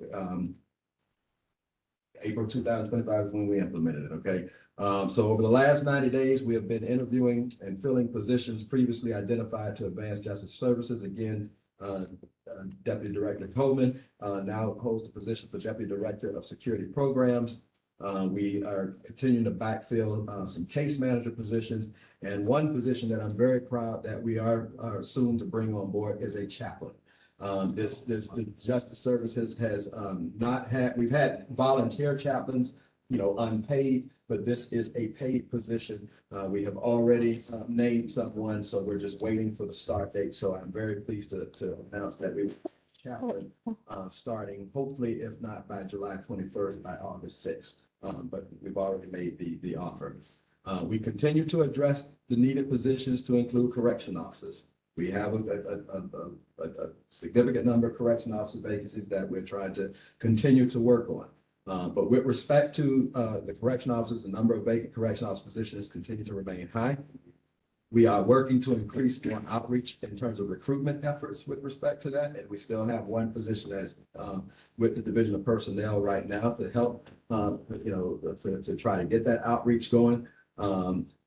April 2025 is when we implemented it, okay? So over the last 90 days, we have been interviewing and filling positions previously identified to advance justice services. Again, Deputy Director Coleman now holds the position for Deputy Director of Security Programs. We are continuing to backfill some case manager positions, and one position that I'm very proud that we are soon to bring on board is a chaplain. The Justice Services has we've had volunteer chaplains, unpaid, but this is a paid position. We have already named someone, so we're just waiting for the start date. So I'm very pleased to announce that we chaplain starting hopefully, if not by July 21st, by August 6th. But we've already made the offer. We continue to address the needed positions to include correction officers. We have a significant number of correction officer vacancies that we're trying to continue to work on. But with respect to the correction officers, the number of vacant correction officer positions continue to remain high. We are working to increase more outreach in terms of recruitment efforts with respect to that. And we still have one position that's with the Division of Personnel right now to help, to try to get that outreach going.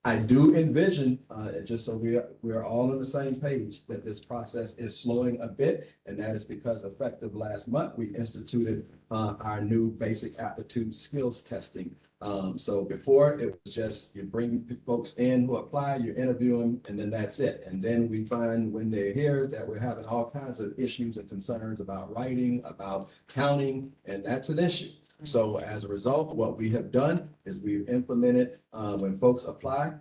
I do envision, just so we're all on the same page, that this process is slowing a bit, and that is because effective last month, we instituted our new basic aptitude skills testing So before it was just you bring folks in who apply, you interview them, and then that's it. And then we find when they're here that we're having all kinds of issues and concerns about writing, about counting, and that's an issue. So as a result, what we have done is we've implemented, when folks apply,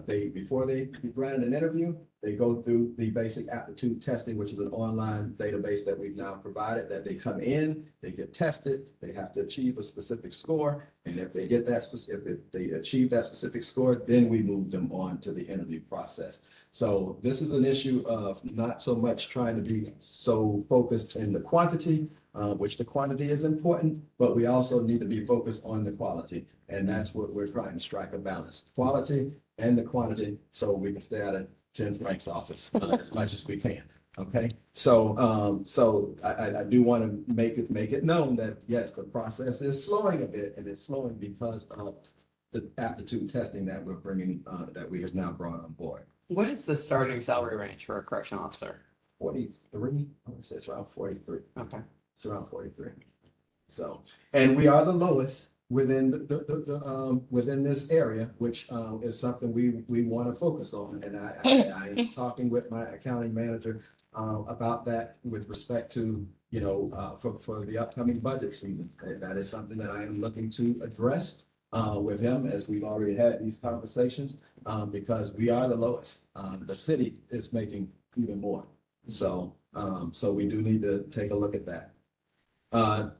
before they be granted an interview, they go through the basic aptitude testing, which is an online database that we've now provided, that they come in, they get tested, they have to achieve a specific score. And if they get that if they achieve that specific score, then we move them on to the interview process. So this is an issue of not so much trying to be so focused in the quantity, which the quantity is important, but we also need to be focused on the quality. And that's what we're trying to strike a balance, quality and the quantity, so we can stay out of Jen Frank's office as much as we can. Okay, so I do want to make it known that yes, the process is slowing a bit, and it's slowing because of the aptitude testing that we're bringing, that we have now brought on board. What is the starting salary range for a correction officer? 43, I would say it's around 43. Okay. It's around 43. So, and we are the lowest within within this area, which is something we want to focus on. And I am talking with my accounting manager about that with respect to, you know, for the upcoming budget season. And that is something that I am looking to address with him, as we've already had these conversations, because we are the lowest. The city is making even more. So, so we do need to take a look at that.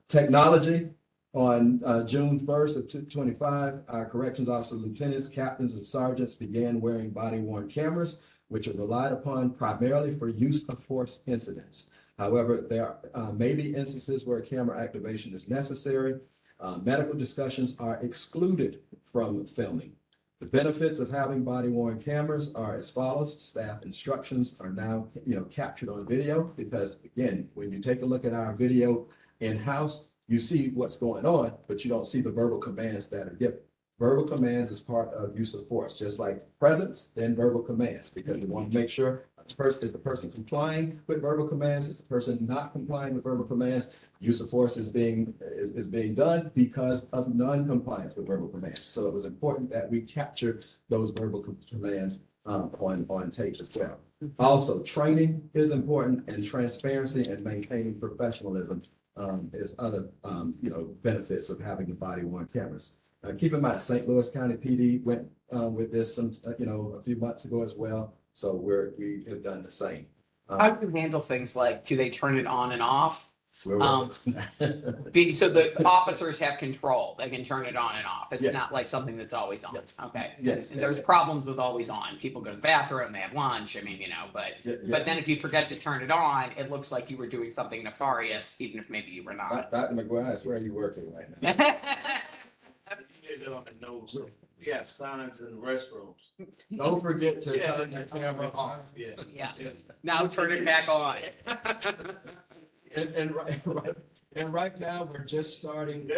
Technology, on June 1st of 2025, our corrections officer lieutenants, captains, and sergeants began wearing body-worn cameras, which are relied upon primarily for use of force incidents. However, there may be instances where camera activation is necessary. Medical discussions are excluded from filming. The benefits of having body-worn cameras are as follows. Staff instructions are now, captured on video, because again, when you take a look at our video in-house, you see what's going on, but you don't see the verbal commands that are given. Verbal commands is part of use of force, just like presence, then verbal commands, because we want to make sure is the person complying with verbal commands, is the person not complying with verbal commands. Use of force is being done because of non-compliance with verbal commands. So it was important that we capture those verbal commands on tape as well. Also, training is important, and transparency and maintaining professionalism is other benefits of having the body-worn cameras. Keep in mind, St. Louis County PD went with this a few months ago as well. So we have done the same. How do you handle things like, do they turn it on and off? We're working on that. So the officers have control, they can turn it on and off. It's Yeah. not like something that's always on. Yes. Okay. Yes. And there's problems with always on. People go to the bathroom, they have lunch, but Yeah. but then if you forget to turn it on, it looks like you were doing something nefarious, even if maybe you were not. Dr. McGuire, I swear you're working right now. You get it on the nose. We have signs in the restrooms. Don't forget to Yeah. turn that camera off. Yeah. Yeah. Now turn it back on. And right now, we're just starting,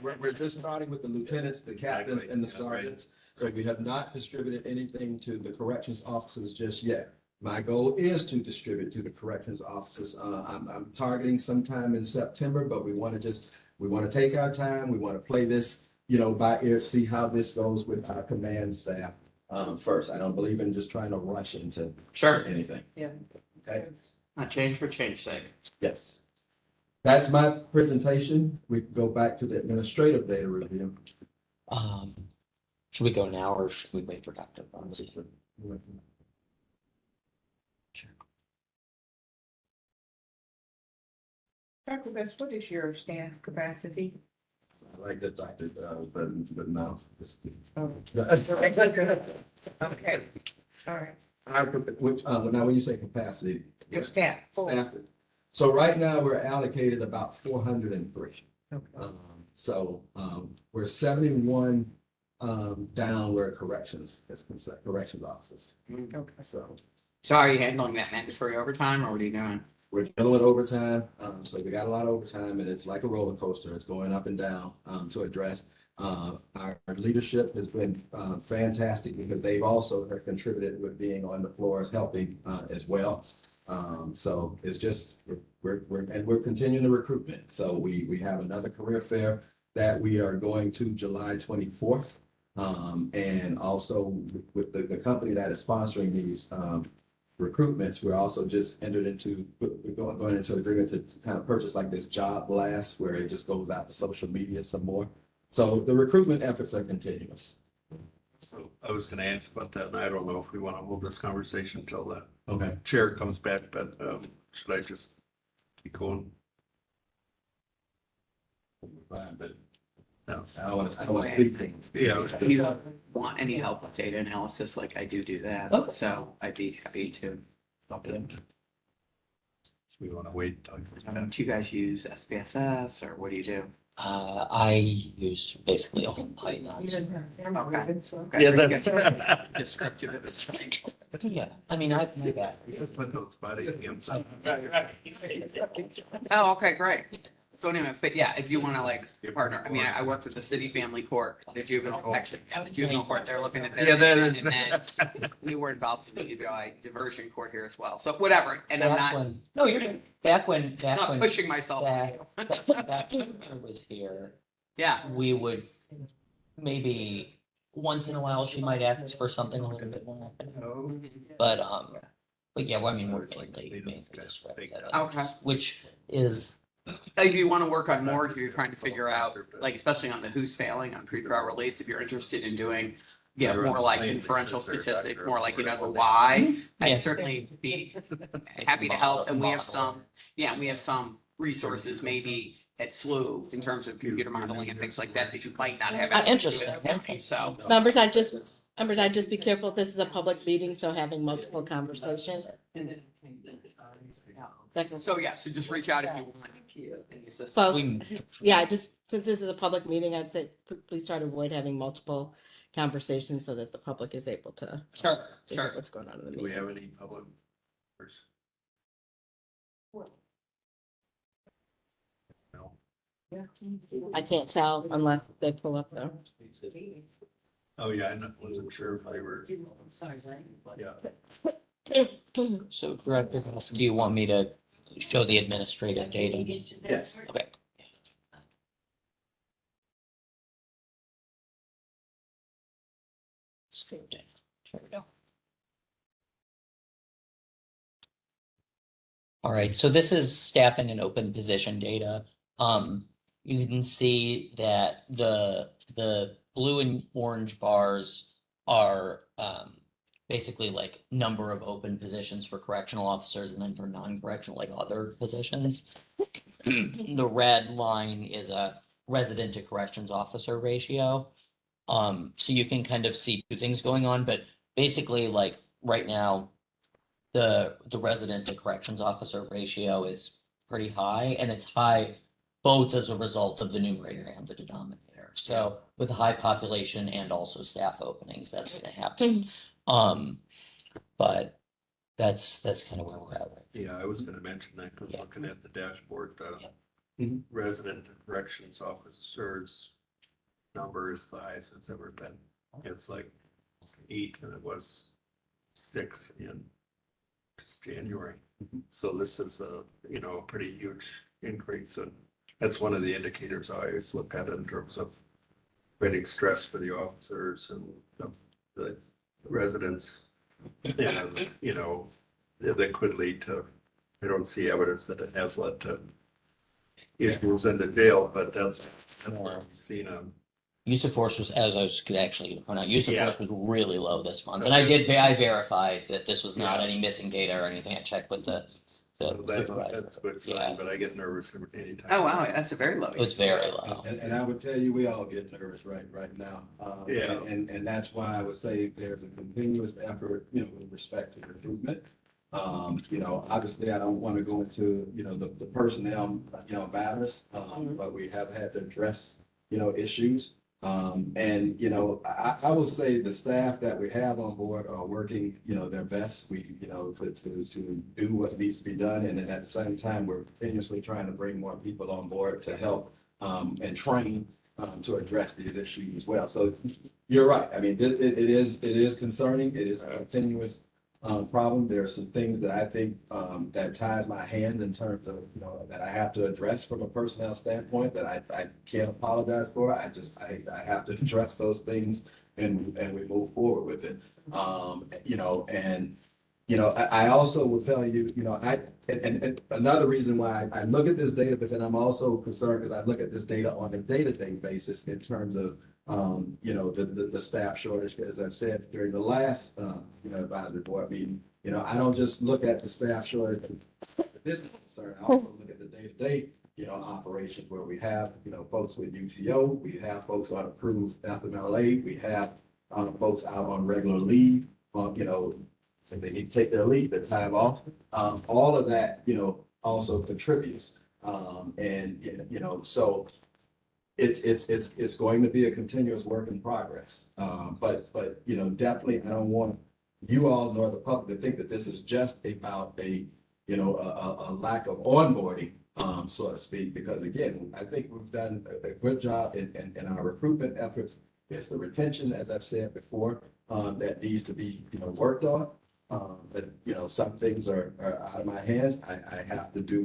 we're just starting with the lieutenants, the captains, and the sergeants. So we have not distributed anything to the corrections officers just yet. My goal is to distribute to the corrections officers. I'm targeting sometime in September, but we want to take our time. We want to play this, by ear, see how this goes with our command staff first. I don't believe in just trying to rush into Sure. anything. Yeah. Okay. Not change for change sake. Yes. That's my presentation. We can go back to the administrative data review. Should we go now or should we wait for Dr. Bonzi? Sure. Dr. Best, what is your staff capacity? I like that, Doctor, but no. Oh. Okay, all right, Now, when you say capacity. your staff. Staff. So right now, we're allocated about 403. Okay. So we're 71 down where corrections is concerned, corrections officers. Okay. So are you handling that mandatory overtime or what are you doing? We're dealing with overtime, so we got a lot of overtime, and it's like a roller coaster. It's going up and down to address. Our leadership has been fantastic because they've also contributed with being on the floors, helping as well. So it's just we're continuing the recruitment. So we have another career fair that we are going to July 24th. And also with the company that is sponsoring these recruitments, we're also just we're going into an agreement to kind of purchase like this job blast where it just goes out to social media some more. So the recruitment efforts are continuous. So I was gonna ask about that, and I don't know if we want to hold this conversation until the Okay. chair comes back, but should I just keep going? Fine, but No. I don't want to speak things. Yeah. If you want any help with data analysis, like I do that, Okay. so I'd be happy to help in. We want to wait. Do you guys use SPSS or what do you do? I use basically all Python. You didn't have camera, Okay. right? So- Okay, so you get descriptive if it's fine. Yeah, I mean, I do that. Put those body cams I- on. Oh, okay, great. So anyway, but yeah, if you want to like partner, I mean, I worked with the city family court, the juvenile, actually, the juvenile court, they're looking at their. Yeah, that is. And then we were involved in the diversion court here as well. So whatever, and I'm Back not, when- No, you're good. Back when, not pushing myself. back when I was here, Yeah, we would maybe once in a while, she might ask for something a little bit more. But yeah, well, I mean, we're mainly descriptive, Okay. which is, if you want to work on more, if you're trying to figure out, like especially on the who's failing on pre-trial release, if you're interested in doing, you know, more like inferential statistics, more like, you know, the why, Yeah. I'd certainly be happy to help. And we have some, yeah, we have some resources maybe at SLU in terms of computer modeling and things like that that you might not have access to. Interesting. So, Members, I'd just be careful. This is a public meeting, so having multiple conversations. so yeah, so just reach out if you want any assistance. So, we, yeah, just since this is a public meeting, I'd say please try to avoid having multiple conversations so that the public is able to Sure, figure out sure. what's going on in the Do we meeting. have any public? No. I can't tell unless they pull up though. Oh, yeah, I wasn't sure if they were, yeah. so Director, do you want me to show the administrative data? Yes. Okay. Straight down. There we go. All right, so this is staffing and open position data. You can see that the blue and orange bars are basically like number of open positions for correctional officers and then for non-correctional, like other positions. The red line is a resident to corrections officer ratio. So you can kind of see two things going on, but basically like right now, the resident to corrections officer ratio is pretty high, and it's high both as a result of the numerator and the denominator. So with a high population and also staff openings, that's gonna happen. But that's kind of where we're at. Yeah, I was gonna mention that, because looking at the dashboard, Yeah. the resident corrections officers number is the highest it's ever been. It's like 8, and it was 6 in just January. So this is a, you know, a pretty huge increase, and that's one of the indicators I always look at in terms of creating stress for the officers and the residents. And, you know, that could lead to, I don't see evidence that it has led to issues in the jail, but that's where we've seen Use of force was, as I was actually gonna point out, use of Yeah. force was really low this month, and I verified that this was not Yeah. any missing data or anything. I checked with the so supervisor. that's a good Yeah. sign, but I get nervous anytime. Oh, wow, that's a very low. It was very low. And I would tell you, we all get nervous right now. Yeah. And that's why I would say there's a continuous effort, you know, with respect to recruitment. You know, obviously, I don't want to go into, you know, the personnel, you know, matters, but we have had to address, you know, issues. And, you know, I will say the staff that we have on board are working, you know, their best. We, you know, to do what needs to be done. And then at the same time, we're continuously trying to bring more people on board to help and train to address these issues as well. So you're right. I mean, it is concerning. It is a continuous problem. There are some things that I think that ties my hand in terms of, that I have to address from a personnel standpoint that I can't apologize for. I have to address those things and we move forward with it. I also will tell you, and another reason why I look at this data, but then I'm also concerned because I look at this data on a day-to-day basis in terms of, the staff shortage. As I've said during the last, advisory board meeting, I don't just look at the staff shortage for this concern. I also look at the day-to-day, operations where we have, folks with UTO, we have folks on approved FMLA, we have folks out on regular leave, so they need to take their leave, their time off. All of that, also contributes. So it's going to be a continuous work in progress. But definitely I don't want you all nor the public to think that this is just about a lack of onboarding, so to speak, because again, I think we've done a good job in our recruitment efforts. It's the retention, as I've said before, that needs to be, worked on. But some things are out of my hands. I have to do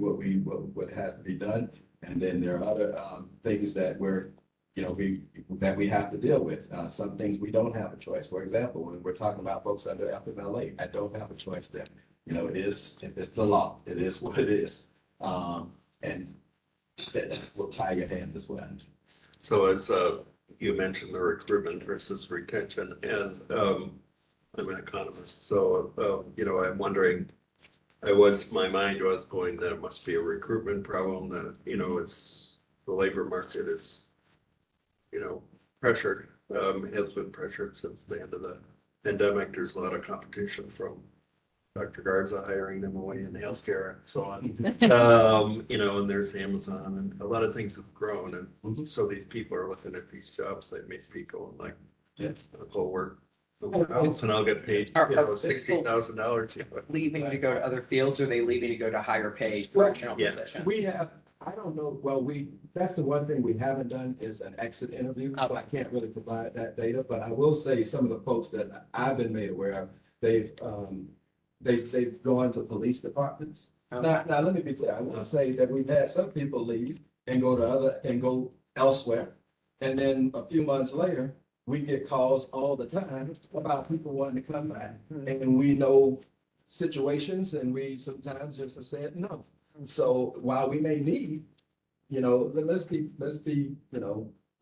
what has to be done. And then there are other things that we have to deal with. Some things we don't have a choice. For example, when we're talking about folks under FMLA, I don't have a choice there. It's the law. It is what it is. And that will tie your hands as well. So as you mentioned the recruitment versus retention, and I'm an economist, so I'm wondering, my mind was going that it must be a recruitment problem, that it's the labor market is pressured, has been pressured since the end of the pandemic. There's a lot of competition from Dr. Garza hiring them away in healthcare and so on. And there's Amazon and a lot of things have grown. And so these people are looking at these jobs that make people like, I'll go work somewhere else and I'll get paid, $60,000. Leaving to go to other fields, or are they leaving to go to higher paid fractional Yeah. positions? We have, I don't know, well, that's the one thing we haven't done is an exit interview. So I can't really provide that data, but I will say some of the folks that I've been made aware of, they've gone to police departments. Now, let me be clear. I want to say that we've had some people leave and go elsewhere. And then a few months later, we get calls all the time about people wanting to come back. And we know situations and we sometimes just have said no. So while we may need, let's be,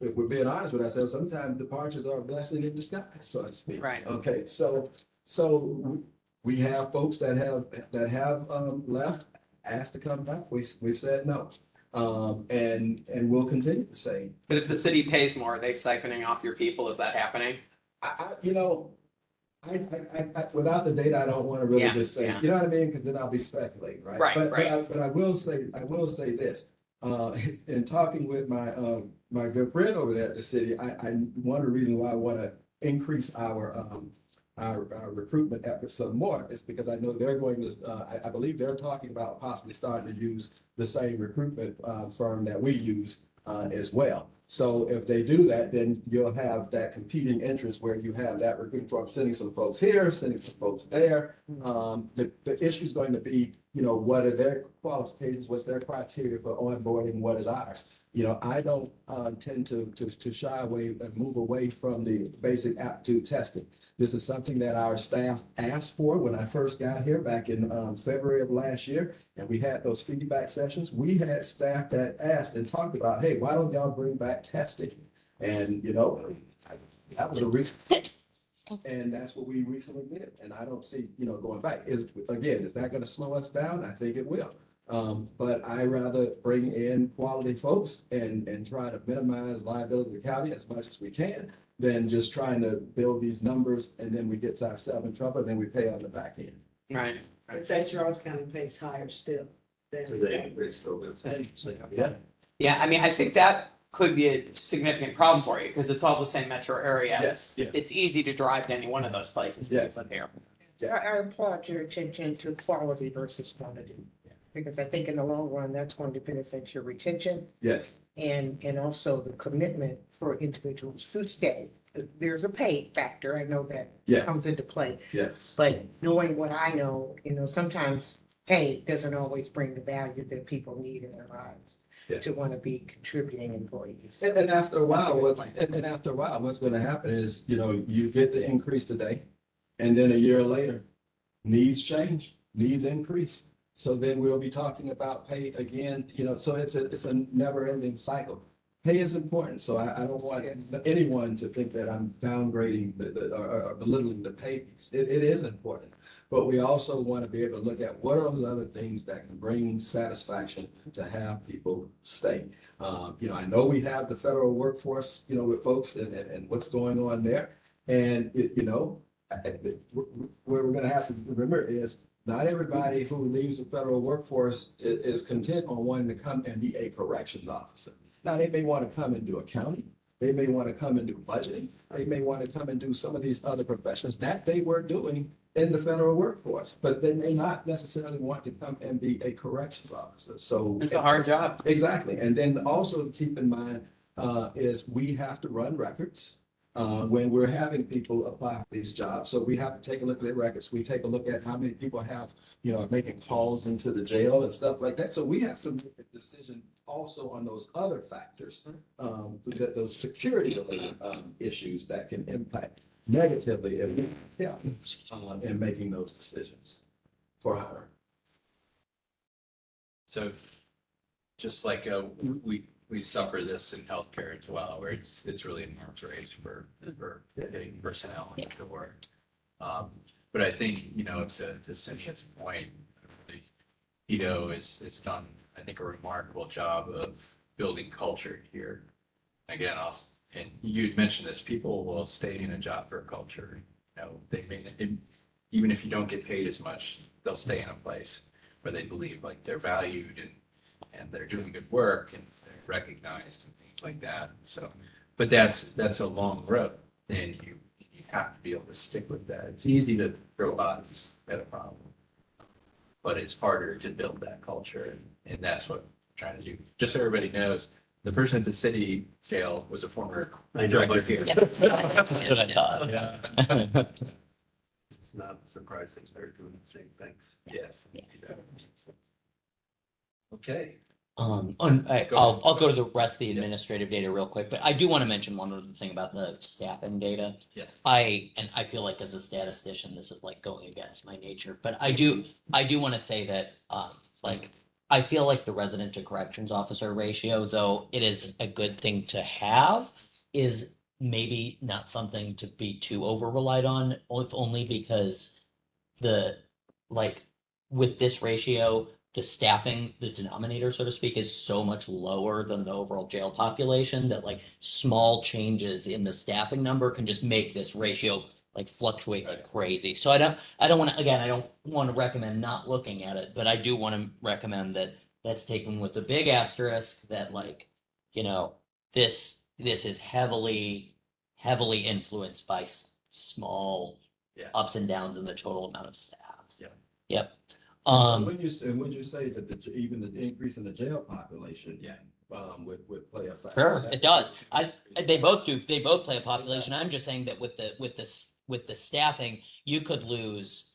if we're being honest with ourselves, sometimes departures are a blessing in disguise, so to speak. Right. Okay, so we have folks that have left, asked to come back. We've said no. And we'll continue to say. But if the city pays more, are they siphoning off your people? Is that happening? I without the data, I don't want to really just say, you know what I mean? Because then I'll be speculating, right? Right, But I will say this. In talking with my good friend over there at the city, one of the reasons why I want to increase our recruitment efforts some more is because I know they're going to, I believe they're talking about possibly starting to use the same recruitment firm that we use as well. So if they do that, then you'll have that competing interest where you have that recruitment firm sending some folks here, sending some folks there. The issue is going to be, what are their qualifications? What's their criteria for onboarding? What is ours? I don't tend to shy away and move away from the basic aptitude testing. This is something that our staff asked for when I first got here back in February of last year, and we had those feedback sessions. We had staff that asked and talked about, hey, why don't y'all bring back testing? And, that was a reason. And that's what we recently did. And I don't see, going back. Is that going to slow us down? I think it will. But I rather bring in quality folks and try to minimize liability to the county as much as we can than just trying to build these numbers and then we get ourselves in trouble and then we pay on the back end. Right. But St. Charles County pays higher still. Yeah, I mean, I think that could be a significant problem for you because it's all the same metro area. Yes. Yeah. It's easy to drive to any one of those places. Yes. Here. I applaud your attention to quality versus quantity. Because I think in the long run, that's going to benefit your retention Yes. and also the commitment for individuals to stay there's a pay factor. I know that Yeah. comes into play. Yes. But knowing what I know, sometimes pay doesn't always bring the value that people need in their lives Yeah. to want to be contributing employees. And after a while, and after a while, what's gonna happen is, you get the increase today, and then a year later, needs change, needs increase. So then we'll be talking about pay again, so it's a never ending cycle. Pay is important, so I don't want anyone to think that I'm downgrading or belittling the pay piece. It is important, but we also want to be able to look at what are those other things that can bring satisfaction to have people stay. I know we have the federal workforce, with folks and what's going on there. And, where we're going to have to remember is not everybody who leaves the federal workforce is content on wanting to come and be a corrections officer. Now, they may want to come and do accounting. They may want to come and do budgeting. They may want to come and do some of these other professions that they were doing in the federal workforce, but they may not necessarily want to come and be a corrections officer. So It's a hard job. exactly. And then also keep in mind is we have to run records when we're having people apply for these jobs. So we have to take a look at their records. We take a look at how many people have, making calls into the jail and stuff like that. So we have to make a decision also on those other factors, those security related issues that can impact negatively if we in making those decisions for hiring. So just like we suffer this in healthcare as well, where it's really an arms race for getting personnel into work. But I think, to Cynthia's point, really, Ito has done, I think, a remarkable job of building culture here. Again, and you'd mentioned this, people will stay in a job for a culture. They may, even if you don't get paid as much, they'll stay in a place where they believe like they're valued and they're doing good work and they're recognized and things like that. So, but that's a long road, and you have to be able to stick with that. It's easy to throw bodies at a problem, but it's harder to build that culture, and that's what I'm trying to do. Just so everybody knows, the person at the city jail was a former director here. That's what I thought. Yeah. It's not surprising they're doing the same things. Yes. Okay. I'll Go go to the rest of the administrative data real quick, but I do want to mention one other thing about the staffing data. Yes. I feel like as a statistician, this is like going against my nature, but I do want to say that, I feel like the resident to corrections officer ratio, though it is a good thing to have, is maybe not something to be too over relied on, if only because with this ratio, the staffing, the denominator, so to speak, is so much lower than the overall jail population that small changes in the staffing number can just make this ratio fluctuate like crazy. So I don't want to recommend not looking at it, but I do want to recommend that that's taken with a big asterisk that this is heavily influenced by small ups and downs in the total amount of staff. Yeah. Yep. Would you say that even the increase in the jail population would play a factor? Sure, it does. They both play a population. I'm just saying that with the staffing, you could lose,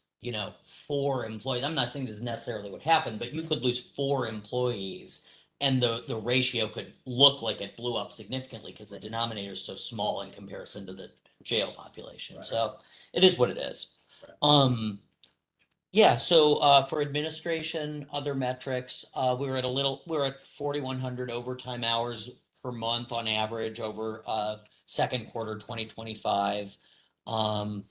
4 employees. I'm not saying this is necessarily what happened, but you could lose 4 employees and the ratio could look like it blew up significantly because the denominator is so small in comparison to the jail population. Right. So it is what it is. Right. So for administration, other metrics, we're at 4,100 overtime hours per month on average over second quarter 2025. I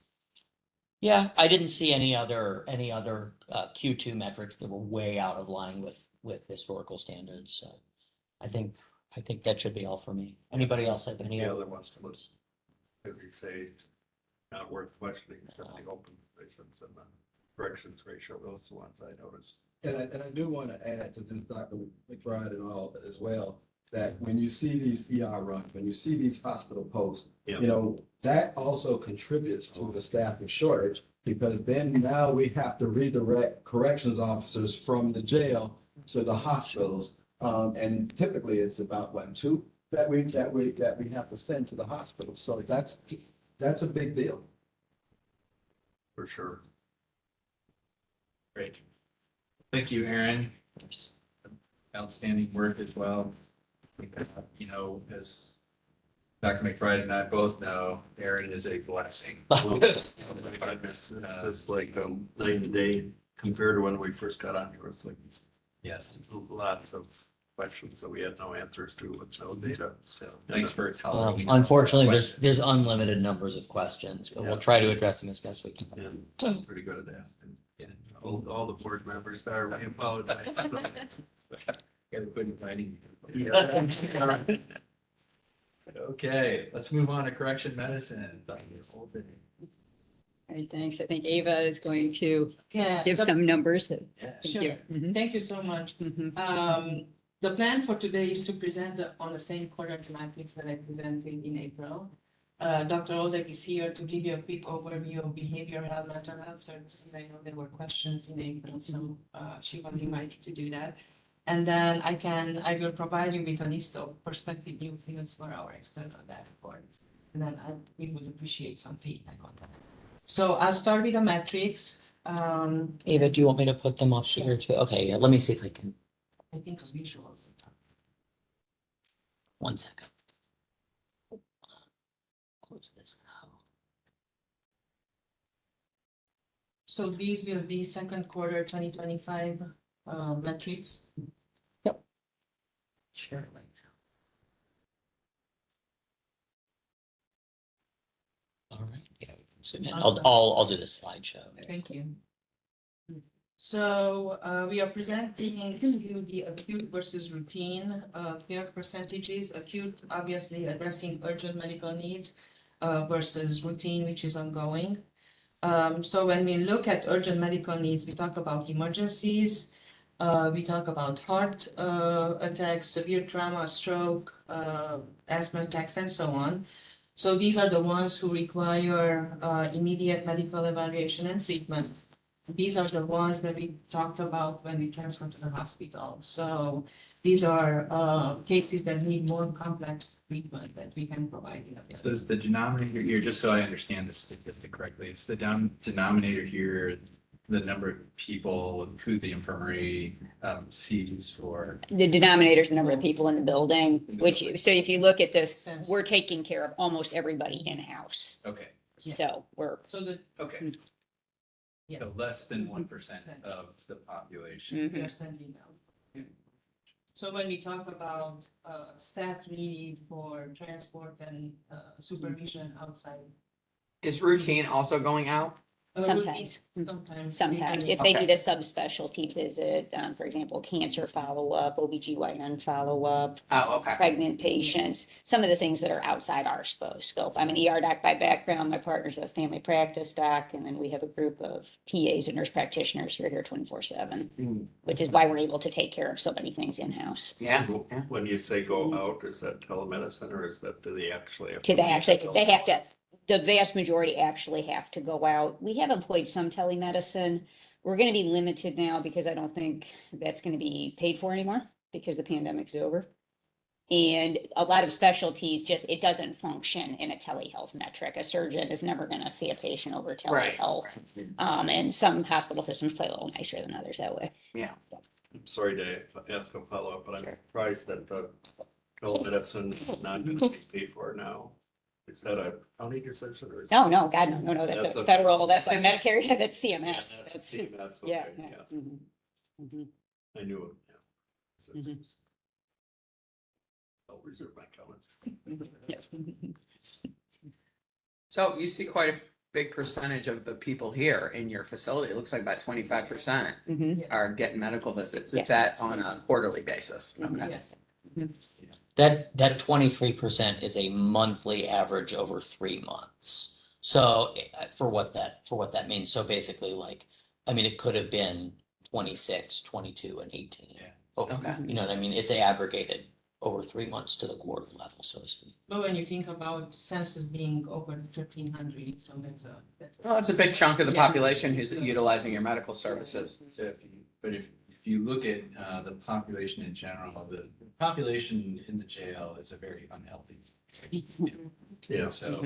didn't see any other Q2 metrics that were way out of line with historical standards. So I think that should be all for me. Anybody else have any The other? other ones was, as you say, not worth questioning, except the open positions and the corrections ratio, those are the ones I noticed. And I do want to add to this, Dr. McBride and all as well, that when you see these ER runs, when you see these hospital posts, that also contributes to the staffing shortage, because then now we have to redirect corrections officers from the jail to the hospitals. And typically it's about 2 that we have to send to the hospital. So that's a big deal. For sure. Great. Thank you, Aaron. Outstanding work as well. You know, as Dr. McBride and I both know, Aaron is a blessing. It's like night and day compared to when we first got on here. It's like Yes. lots of questions that we had no answers to with no data. So thanks for tolerating. Unfortunately, there's unlimited numbers of questions, but we'll try to address them as best we can. And I'm pretty good at that. And all the board members are, I apologize. Gotta put in writing. Okay, let's move on to correction medicine. Dr. Holden. All right, thanks. I think Ava is going to Yeah. give some numbers. Thank Sure. you. Mhm. Thank you so much. Mhm. The plan for today is to present on the same quarter matrix that I presented in April. Dr. Oldek is here to give you a quick overview of behavioral health, mental health services. I know there were questions in April, so she was invited to do that. And then I will provide you with a list of prospective new fields for our external dashboard. And then we would appreciate some feedback on that. So I'll start with the metrics. Ava, do you want me to put them up here too? Okay, yeah, let me see if I can, I think a visual. 1 second. Close this out. So these will be second quarter 2025 metrics. Share it right now. All right, yeah, we can zoom in. I'll do the slideshow. Thank you. So we are presenting to you the acute versus routine care percentages. Acute, obviously addressing urgent medical needs versus routine, which is ongoing. So when we look at urgent medical needs, we talk about emergencies. We talk about heart attacks, severe trauma, stroke, asthma attacks, and so on. So these are the ones who require immediate medical evaluation and treatment. These are the ones that we talked about when we transfer to the hospital. So these are cases that need more complex treatment that we can provide in a So is the denominator here, just so I understand the statistic correctly, it's the denominator here, the number of people who the infirmary sees or? The denominator is the number of people in the building, which, so if you look at this, sense. we're taking care of almost everybody in-house. Okay, Yeah. So we're, So the, okay. Yeah. So less than 1% of the population. we are sending out. So when we talk about staff need for transport and supervision outside. Is routine also going out? Sometimes. Sometimes. sometimes, if they need a subspecialty visit, for example, cancer follow-up, OBGYN follow-up, Oh, okay. pregnant patients, some of the things that are outside our scope. I'm an ER doc by background, my partner's a family practice doc, and then we have a group of PAs and nurse practitioners who are here 24/7, which is why we're able to take care of so many things in-house. Yeah. When you say go out, is that telemedicine or is that, do they actually have? To they actually, they have to, the vast majority actually have to go out. We have employed some telemedicine. We're gonna be limited now because I don't think that's gonna be paid for anymore because the pandemic's over. And a lot of specialties just, it doesn't function in a telehealth metric. A surgeon is never gonna see a patient over Right. telehealth. And some hospital systems play a little nicer than others that way. I'm sorry to ask a follow-up, but I'm surprised that the telemedicine is not going to be paid for now. Is that a county decision or? Oh, no, God, no, that's That's a a- federal, that's like Medicare, that's Yeah, CMS. that's That's, CMS, yeah, okay, yeah. yeah. Mhm. Mhm. I knew it, yeah. Mhm. I'll reserve my comments. Yes. So you see quite a big percentage of the people here in your facility. It looks like about 25% Mhm. are getting medical visits. Is Yes. that on a quarterly basis? Okay. Yes. That 23% is a monthly average over 3 months. So for what that means, so basically like, I mean, it could have been 26, 22, and 18. Yeah. Oh, Okay. you know what I mean? It's aggregated over 3 months to the quarter level, so to speak. But when you think about census being over 1,500, so that's Well, it's a big chunk of the Yeah. population who's utilizing your medical services. So but if if you look at the population in general, the population in the jail is a very unhealthy. Yeah. So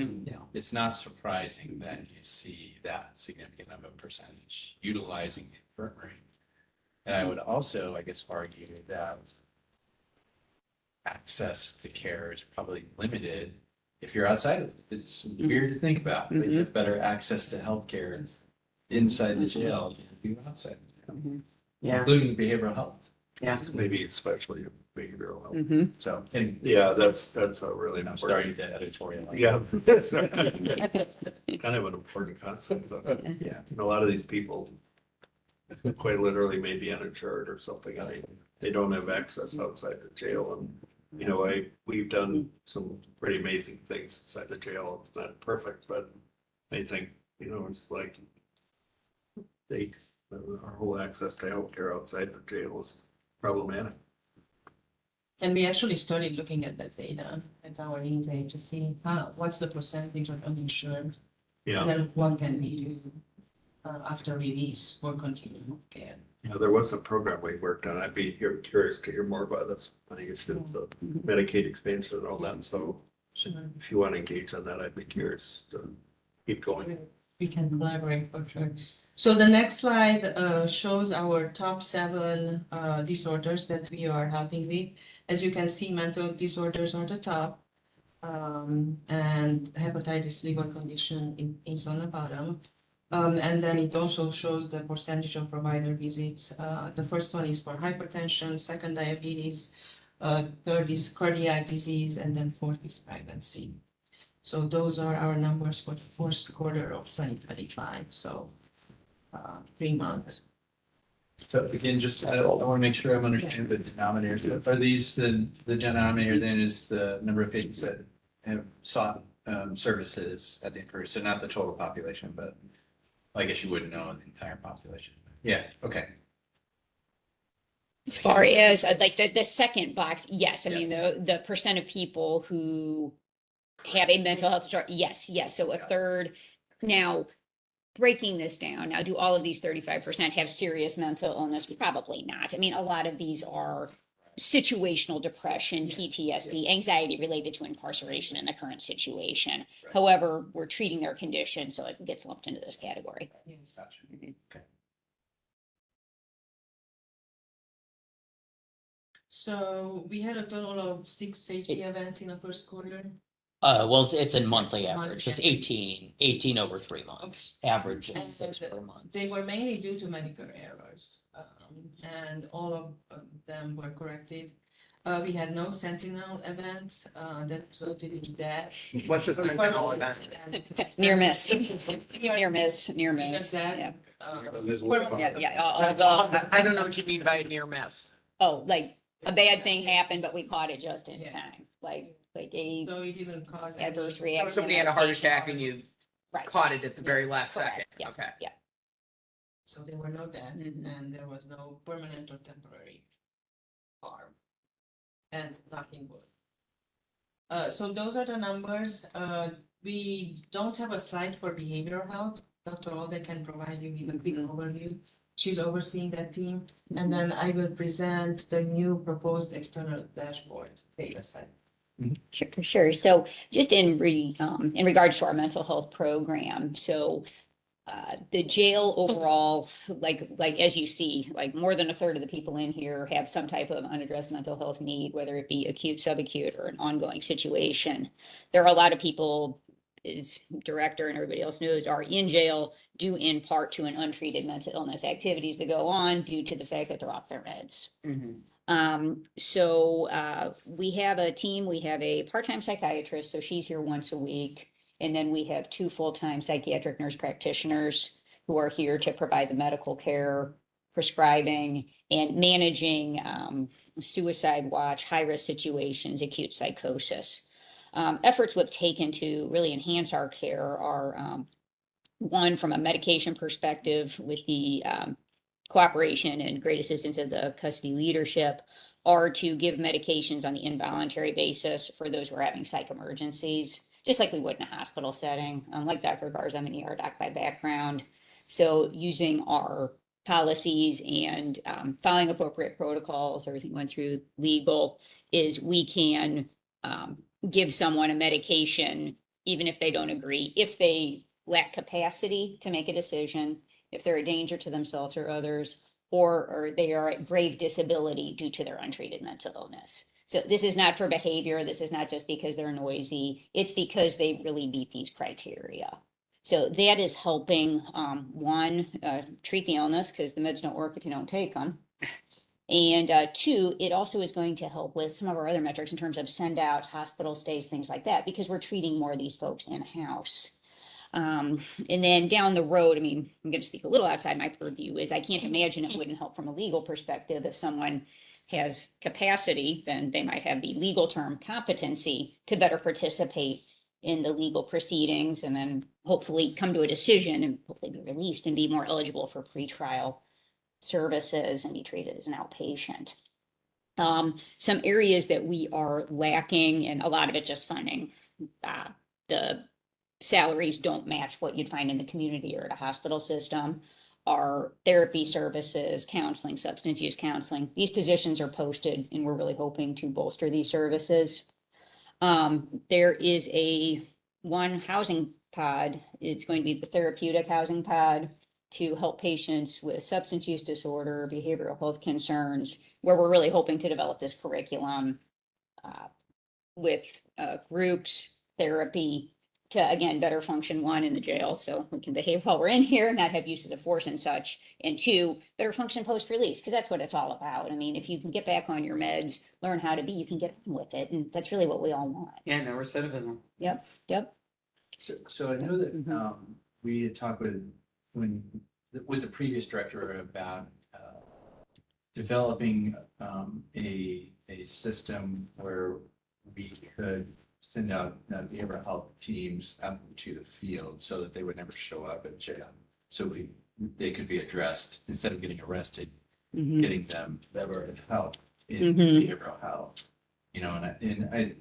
it's not surprising that you see that significant of a percentage utilizing the infirmary. And I would also, I guess, argue that access to care is probably limited if you're outside of it. It's weird to think about, but you have better access to healthcare inside the jail than if you're outside, Yeah, including behavioral health. yeah. Maybe especially behavioral health. Mhm. So, anyway, Yeah, that's a really I'm important. starting to editorial. Yeah. Kind of an important concept, though. Yeah. A lot of these people quite literally may be uninsured or something. I mean, they don't have access outside the jail. And, you know, we've done some pretty amazing things inside the jail. It's not perfect, but I think, you know, it's like our whole access to healthcare outside the jail is problematic. And we actually started looking at that data at our intake to see what's the percentage of uninsured. Yeah. And then what can we do after release for continuing care. You know, there was a program we worked on. I'd be curious to hear more about. That's funny, you should, the Medicaid expansion and all that. So if you want to engage on that, I'd be curious to keep going. We can collaborate for sure. So the next slide shows our top 7 disorders that we are helping with. As you can see, mental disorders are the top, and hepatitis liver condition is on the bottom. And then it also shows the percentage of provider visits. The first one is for hypertension, second diabetes, third is cardiac disease, and then fourth is pregnancy. So those are our numbers for the first quarter of 2025. So 3 months. So again, just, I want to make sure I'm understanding the denominators. Are these the denominator then is the number of patients that have sought services at the infirmary? So not the total population, but I guess you wouldn't know the entire population. Yeah, okay. As far as like the second box, yes, I mean, the percent of people who have a mental health struggle, yes. So a third. Now, breaking this down, now do all of these 35% have serious mental illness? Probably not. I mean, a lot of these are situational depression, PTSD, anxiety related to incarceration in the current situation. Right. However, we're treating their condition, so it gets lumped into this category. Gotcha. Okay. So we had a total of 6 safety events in the first quarter. Well, it's a monthly average. It's Monthly. 18 over 3 months, average And 6 per month. They were mainly due to medical errors, and all of them were corrected. We had no sentinel events that resulted in death. What's a sentinel event? Near miss, near miss. That, Yeah. All the, I don't know what you mean by near miss. oh, like a bad thing happened, but we caught it just in Yeah. time, like a So it didn't cause. adverse any- reaction. Somebody had a heart attack and you Right. caught it at the very last second. Correct, yes, Okay. yeah. So there were no death Mhm. and there was no permanent or temporary harm. And knocking wood. So those are the numbers. We don't have a slide for behavioral health. Dr. Alde can provide you with a quick overview. She's overseeing that team. And then I will present the new proposed external dashboard data set. Sure. So just in regards to our mental health program, so the jail overall, like as you see, like more than a third of the people in here have some type of unaddressed mental health need, whether it be acute, subacute, or an ongoing situation. There are a lot of people, as director and everybody else knows, are in jail due in part to an untreated mental illness activities that go on due to the fact that they're off their meds. So we have a team, we have a part-time psychiatrist, so she's here once a week. And then we have 2 full-time psychiatric nurse practitioners who are here to provide the medical care, prescribing, and managing suicide watch, high-risk situations, acute psychosis. Efforts we've taken to really enhance our care are one, from a medication perspective with the cooperation and great assistance of the custody leadership, are to give medications on the involuntary basis for those who are having psych emergencies, just like we would in a hospital setting. Like Dr. Garza, I'm an ER doc by background. So using our policies and following appropriate protocols, everything went through legal, is we can give someone a medication even if they don't agree, if they lack capacity to make a decision, if they're a danger to themselves or others, or they are at grave disability due to their untreated mental illness. So this is not for behavior. This is not just because they're noisy. It's because they really meet these criteria. So that is helping, one, treat the illness because the meds don't work if you don't take them. And two, it also is going to help with some of our other metrics in terms of send outs, hospital stays, things like that, because we're treating more of these folks in-house. And then down the road, I mean, I'm going to speak a little outside my purview, is I can't imagine it wouldn't help from a legal perspective. If someone has capacity, then they might have the legal term competency to better participate in the legal proceedings and then hopefully come to a decision and hopefully be released and be more eligible for pretrial services and be treated as an outpatient. Some areas that we are lacking, and a lot of it just funding, the salaries don't match what you'd find in the community or at a hospital system, are therapy services, counseling, substance use counseling. These positions are posted and we're really hoping to bolster these services. There is one housing pod. It's going to be the therapeutic housing pod to help patients with substance use disorder, behavioral health concerns, where we're really hoping to develop this curriculum with groups, therapy, to, again, better function, one, in the jail, so we can behave while we're in here, not have uses of force and such, and two, better function post-release, because that's what it's all about. I mean, if you can get back on your meds, learn how to be, you can get on with it, and that's really what we all want. Yeah, no recidivism. Yep, yep. So I know that we had talked with the previous director about developing a system where we could send out behavioral health teams out to the field so that they would never show up at jail. So they could be addressed instead of getting arrested, getting them better help in behavioral health. You know, and I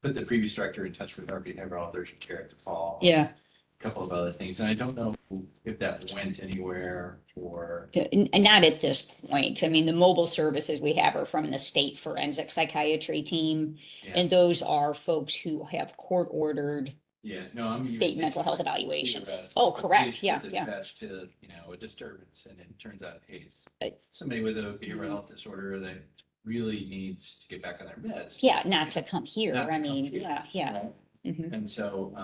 put the previous director in touch with our behavioral health urgent care at DePaul. Yeah. A couple of other things, and I don't know if that went anywhere or. And not at this point. I mean, the mobile services we have are from the state forensic psychiatry team. Yeah. And those are folks who have court ordered Yeah, no, I'm. state mental health evaluations. arrest. Oh, But correct. police Yeah, get yeah. dispatched to, a disturbance, and it turns out, hey, it's Right. somebody with a behavioral health disorder that really needs to get back on their meds. Yeah, not to come here. Not to I come mean, here. yeah, yeah. Right? Mhm. And so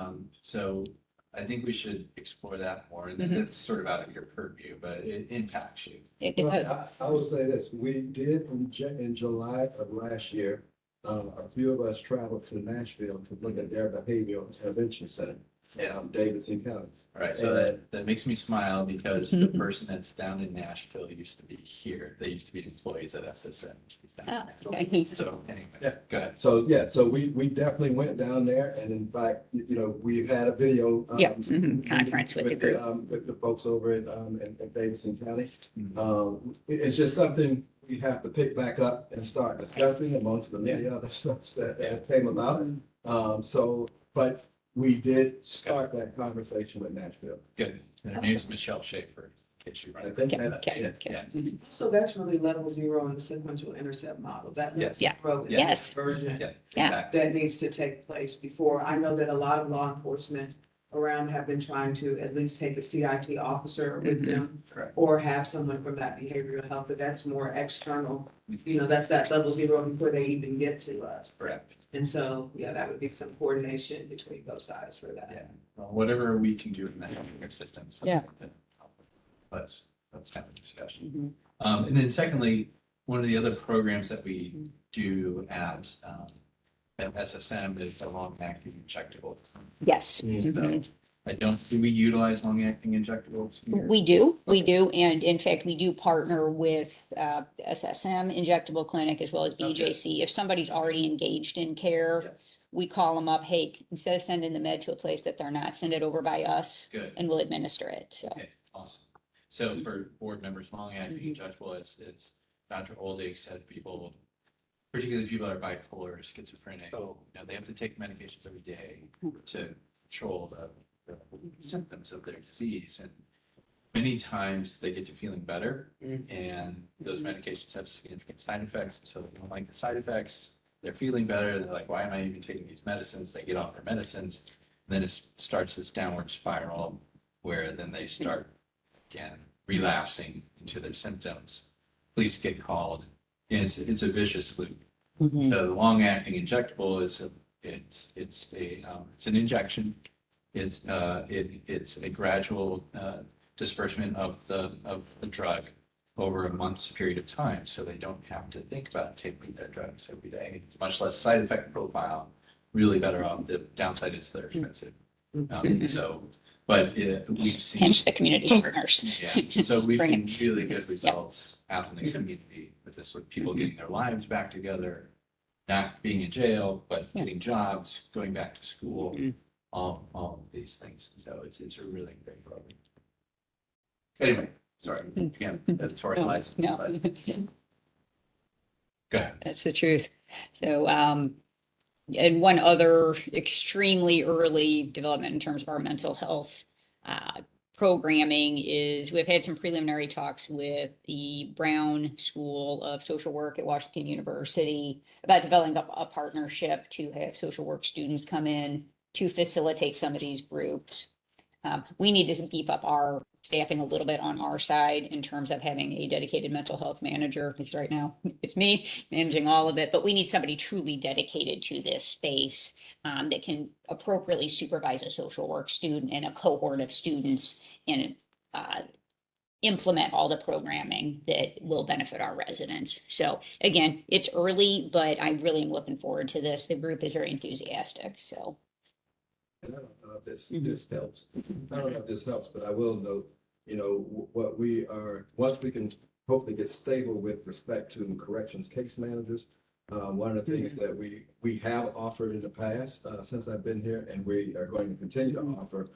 I think we should explore that more, and Mhm. that's sort of out of your purview, but it impacts you. Well, I will say this, we did in July of last year, a few of us traveled to Nashville to look at their behavioral intervention center, Davidson County. All right, so that makes me smile because the person that's down in Nashville used to be here. They used to be employees at SSM. She's down Ah, there. okay. So anyway, Yeah. go ahead. So we definitely went down there, and in fact, we've had a video. Yeah, conference with the group. With the folks over in Davidson County. Mhm. It's just something we have to pick back up and start discussing amongst the many other stuff that came about. But we did start that conversation with Nashville. Good. And her name's Michelle Schaefer, in case you I run. think Okay, that, okay, yeah. okay. Yeah. Mhm. So that's really level zero in the sequential intercept model. That Yes. level zero is the Yes. version Yeah, Yeah. exactly. that needs to take place before. I know that a lot of law enforcement around have been trying to at least take a CIT officer with Mhm. them Correct. or have someone from that behavioral health, but that's more external. That's that level zero before they even get to us. Correct. And so, yeah, that would be some coordination between both sides for that. Yeah. Well, whatever we can do in the healthcare system. Yeah. Let's have a discussion. Mhm. And then secondly, one of the other programs that we do at SSM is the long-acting injectable. Yes. So Mhm. do we utilize long-acting injectables? here? We do. And in fact, we do partner with SSM Injectable Clinic as well as BJC. If somebody's already engaged in care, Yes, we call them up, hey, instead of sending the med to a place that they're not, send it over by us good. and we'll administer it. So, Okay, awesome. So for board members, long-acting injectable, it's Dr. Oldig said people, particularly people that are bipolar, or schizophrenic, they have to take medications every day to control the symptoms of their disease. And many times they get to feeling better Mhm. and those medications have significant side effects. So they don't like the side effects. They're feeling better. They're like, why am I even taking these medicines? They get off their medicines. Then it starts this downward spiral where then they start again relapsing into their symptoms. Police get called. And it's a vicious loop. Mhm. So the long-acting injectable is it's an injection. It's a gradual disbursement of the drug over a month's period of time, so they don't have to think about taking their drugs every day. Much less side effect profile. Really better off. The downside is they're expensive. But we've seen. Hence the community partners. Yeah, so we've Bring seen really good results out in the community with this, with people getting their lives back together, not being in jail, but Yeah. getting jobs, going back to school, Mhm. all of these things. So it's a really great program. Anyway, sorry, again, editorializing. No, but Go ahead. that's the truth. So, and one other extremely early development in terms of our mental health programming is we've had some preliminary talks with the Brown School of Social Work at Washington University about developing a partnership to have social work students come in to facilitate some of these groups. We need to beef up our staffing a little bit on our side in terms of having a dedicated mental health manager, because right now it's me managing all of it, but we need somebody truly dedicated to this space that can appropriately supervise a social work student and a cohort of students and implement all the programming that will benefit our residents. So again, it's early, but I really am looking forward to this. The group is very enthusiastic, so. And I don't know if this helps. I don't know if this helps, but I will note, what we are, once we can hopefully get stable with respect to corrections case managers. One of the things that we have offered in the past, since I've been here, and we are going to continue to offer,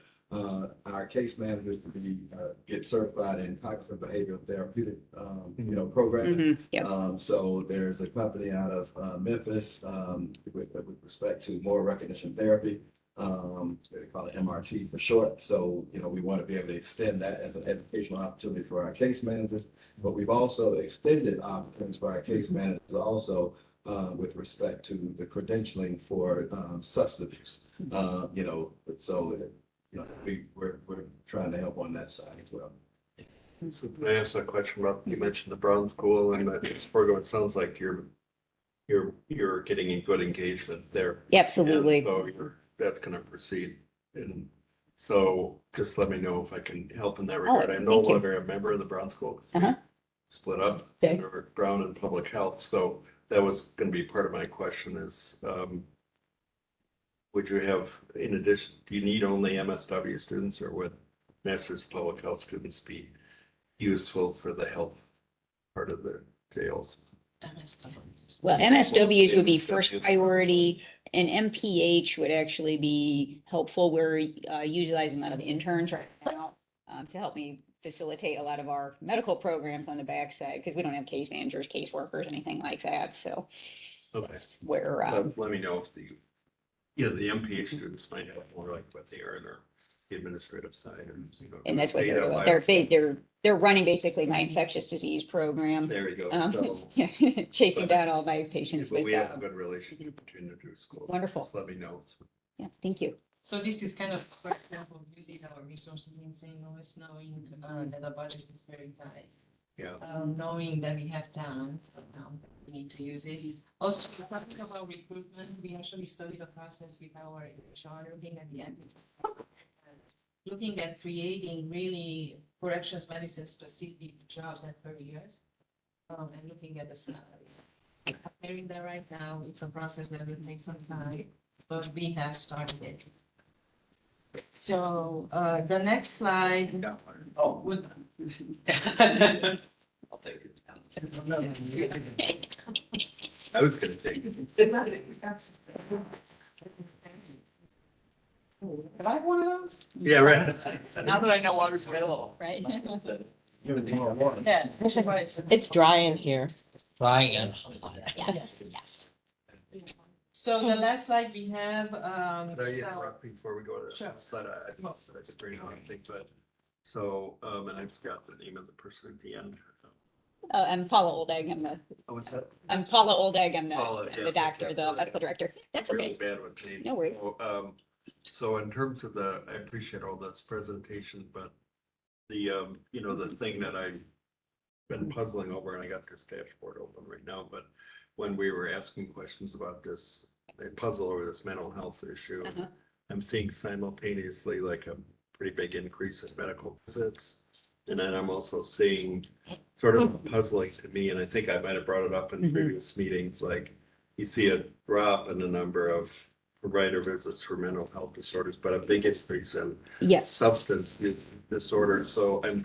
our case managers to get certified in cognitive behavioral therapeutic, programming. Yeah. So there's a company out of Memphis, with respect to moral recognition therapy. They call it MRT for short. So, we want to be able to extend that as an educational opportunity for our case managers. But we've also extended opportunities for our case managers also with respect to the credentialing for substance abuse. We're trying to help on that side as well. So can I ask a question about, you mentioned the Brown School and the program, it sounds like you're getting in good engagement there. Absolutely. And so that's gonna proceed. And so just let me know if I can help in that regard. I'm no thank you. longer a member of the Brown School. We split up, Okay. or Brown and Public Health. So that was gonna be part of my question is, would you have, in addition, do you need only MSW students, or would Masters of Public Health students be useful for the health part of the jails? Well, MSWs would be first priority, and MPH would actually be helpful. We're utilizing a lot of interns right now to help me facilitate a lot of our medical programs on the backside, because we don't have case managers, caseworkers, anything like that. So Okay. that's where, Let me know if the MPH students might have more like what they are in our the administrative side, and that's what data they're bioscience. doing. They're running basically my infectious disease program. There you go. So, Chasing but- down all my patients but with we have a good relationship between the two schools. Wonderful. Just let me know. Yeah, thank you. So this is kind of for example, using our resources in St. Louis, knowing that the budget is very tight. Yeah. Knowing that we have talent, we need to use it. Also, talking about recruitment, we actually studied the process with our HR, looking at the end. Looking at creating really corrections medicine specific jobs and careers, and looking at the salary. Comparing that right now, it's a process that will take some time, but we have started it. So, the next slide. Oh. Would. I'll take it. I was gonna take it. Have I have one of those? Yeah, right. Now that I know water's available. Right. Yeah. It's dry in here. Ryan. Yes, yes. So the last slide we have, Can I is our- interrupt before we go to Sure. the slide? I thought I could bring it on, I think, but So, and I forgot the name of the person at the end. I'm Paula Oldegg. Oh, what's that? I'm Paula Oldegg. I'm Paula, the yeah, doctor, okay, the sorry. medical director. That's Really okay. bad with names. No worries. So in terms of I appreciate all this presentation, but the, the thing that I've been puzzling over, and I got this dashboard open right now, but when we were asking questions about this, I puzzle over this mental health issue. Uh-huh. I'm seeing simultaneously like a pretty big increase in medical visits. And then I'm also seeing sort of puzzling to me, and I think I might have brought it up in Mhm. previous meetings, like you see a drop in the number of provider visits for mental health disorders, but a big increase in Yes, substance use disorders. So I'm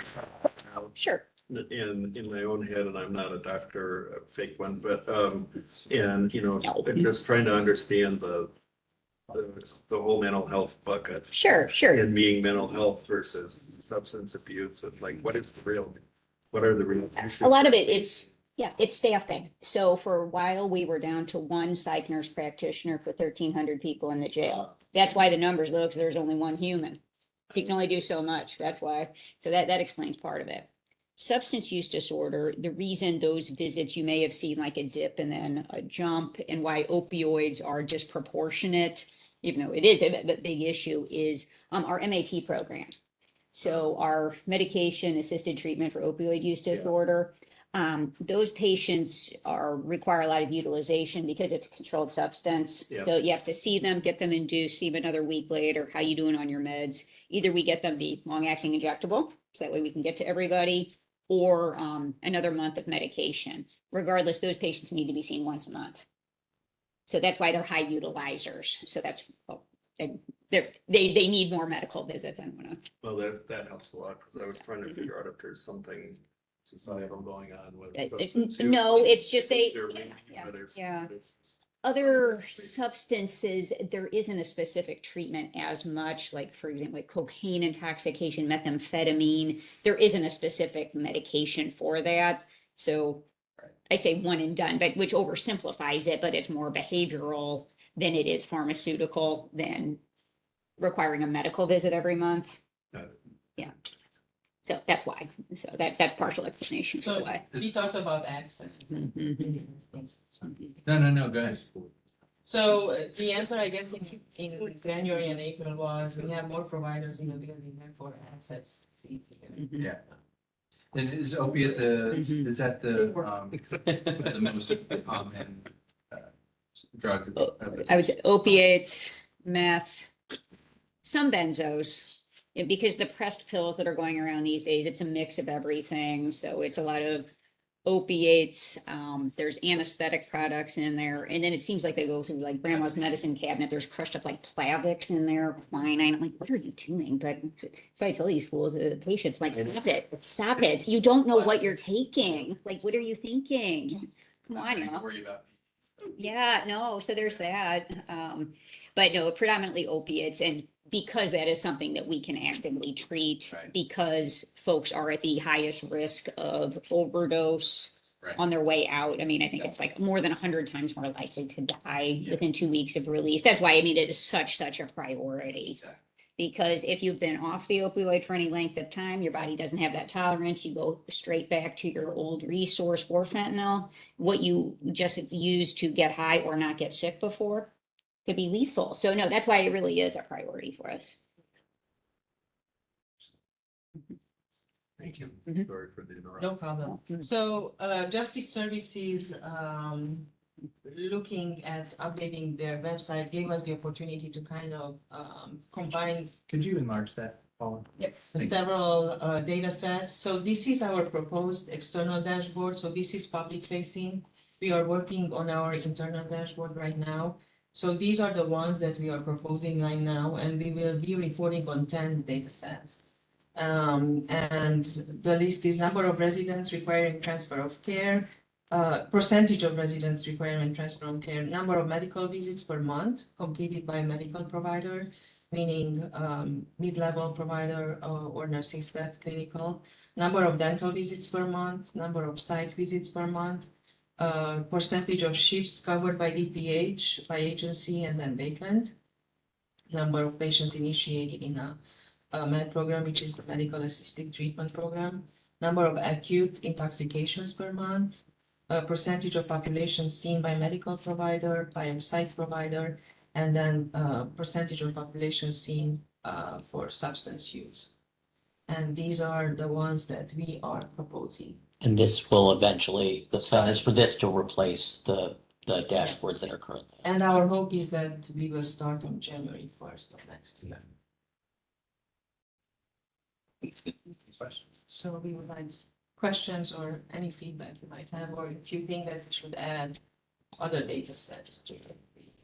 sure. in my own head, and I'm not a doctor, a fake one, but and No. I'm just trying to understand the whole mental health bucket Sure, sure. and being mental health versus substance abuse, and like what are the real issues? A lot of it's staffing. So for a while, we were down to one psych nurse practitioner for 1,300 people in the jail. That's why the numbers low, because there's only one human. He can only do so much. That's why. So that explains part of it. Substance use disorder, the reason those visits, you may have seen like a dip and then a jump, and why opioids are disproportionate, even though it is a big issue, is our MAT program. So our medication assisted treatment for opioid use disorder, those patients require a lot of utilization because it's a controlled substance. Yeah. So you have to see them, get them induced, see them another week later, how you doing on your meds? Either we get them the long-acting injectable, so that way we can get to everybody, or another month of medication. Regardless, those patients need to be seen once a month. So that's why they're high utilizers. So that's, they need more medical visits. I don't know. Well, that helps a lot, because I was trying to figure out if there's something societal going on with. No, it's just They're maybe, yeah. but it's- Yeah. it's- Other substances, there isn't a specific treatment as much, like for example, like cocaine intoxication, methamphetamine, there isn't a specific medication for that. So I say one and done, but which oversimplifies it, but it's more behavioral than it is pharmaceutical, than requiring a medical visit every month. Got it. Yeah. So that's why. So that's partial explanation for So why. we talked about access. Mhm. No, go ahead. So the answer, I guess, in January and April was we have more providers in the building, therefore access is easier. Yeah. And is opiate is that the most common drug? I would say opiates, meth, some benzos. Yeah, because the pressed pills that are going around these days, it's a mix of everything. So it's a lot of opiates. There's anesthetic products in there. And then it seems like they go through like grandma's medicine cabinet. There's crushed up like Plavix in there, quinine. I'm like, what are you doing? But so I tell these fools, the patients, like, stop it. You don't know what you're taking. Like, what are you thinking? Come on, you know. Worry about. Yeah, no, so there's that. But no, predominantly opiates, and because that is something that we can actively treat, Right. because folks are at the highest risk of overdose Right. on their way out. I mean, I think it's like more than 100 times more likely to die within 2 weeks of release. That's why, I mean, it is such a priority. Exactly. Because if you've been off the opioid for any length of time, your body doesn't have that tolerance. You go straight back to your old resource for fentanyl. What you just used to get high or not get sick before could be lethal. So no, that's why it really is a priority for us. Thank you. Mhm. Sorry for the interruption. No problem. So Justice Services, looking at updating their website, gave us the opportunity to kind of combine Could you enlarge that, Paula? Thank you. several data sets. So this is our proposed external dashboard. So this is public facing. We are working on our internal dashboard right now. So these are the ones that we are proposing right now, and we will be reporting on 10 data sets. And the list is number of residents requiring transfer of care, percentage of residents requiring transfer of care, number of medical visits per month completed by a medical provider, meaning mid-level provider or nursing staff clinical, number of dental visits per month, number of psych visits per month, percentage of shifts covered by DPH, by agency and then vacant, number of patients initiated in a med program, which is the medical assisted treatment program, number of acute intoxications per month, percentage of population seen by medical provider, by a psych provider, and then percentage of population seen for substance use. And these are the ones that we are proposing. And this will eventually, the plan is for this to replace the dashboards that are currently. And our hope is that we will start on January 1st of next year. So we would like questions or any feedback you might have, or if you think that we should add other data sets to it.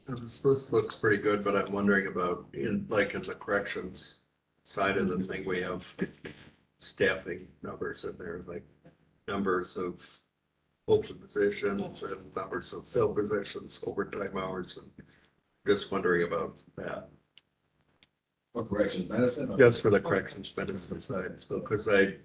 This looks pretty good, but I'm wondering about in the corrections side of the thing, we have staffing numbers in there, like numbers of open positions and numbers of filled positions, overtime hours, and just wondering about that. For corrections medicine? or- Just for the corrections medicine side, so, because I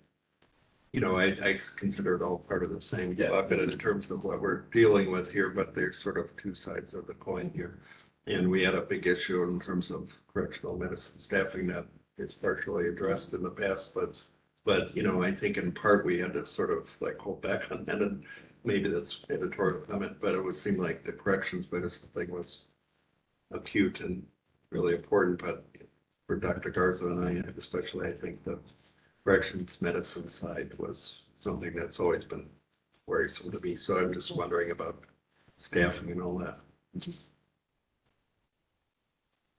consider it all part of the same Yeah. bucket in terms of what we're dealing with here, but there's sort of two sides of the coin here. And we had a big issue in terms of correctional medicine staffing that is partially addressed in the past, but I think in part we had to sort of like hold back on that, and maybe that's editorial comment, but it would seem like the corrections medicine thing was acute and really important, but for Dr. Garza and I, especially, I think the corrections medicine side was something that's always been worrisome to me. So I'm just wondering about staffing and all that.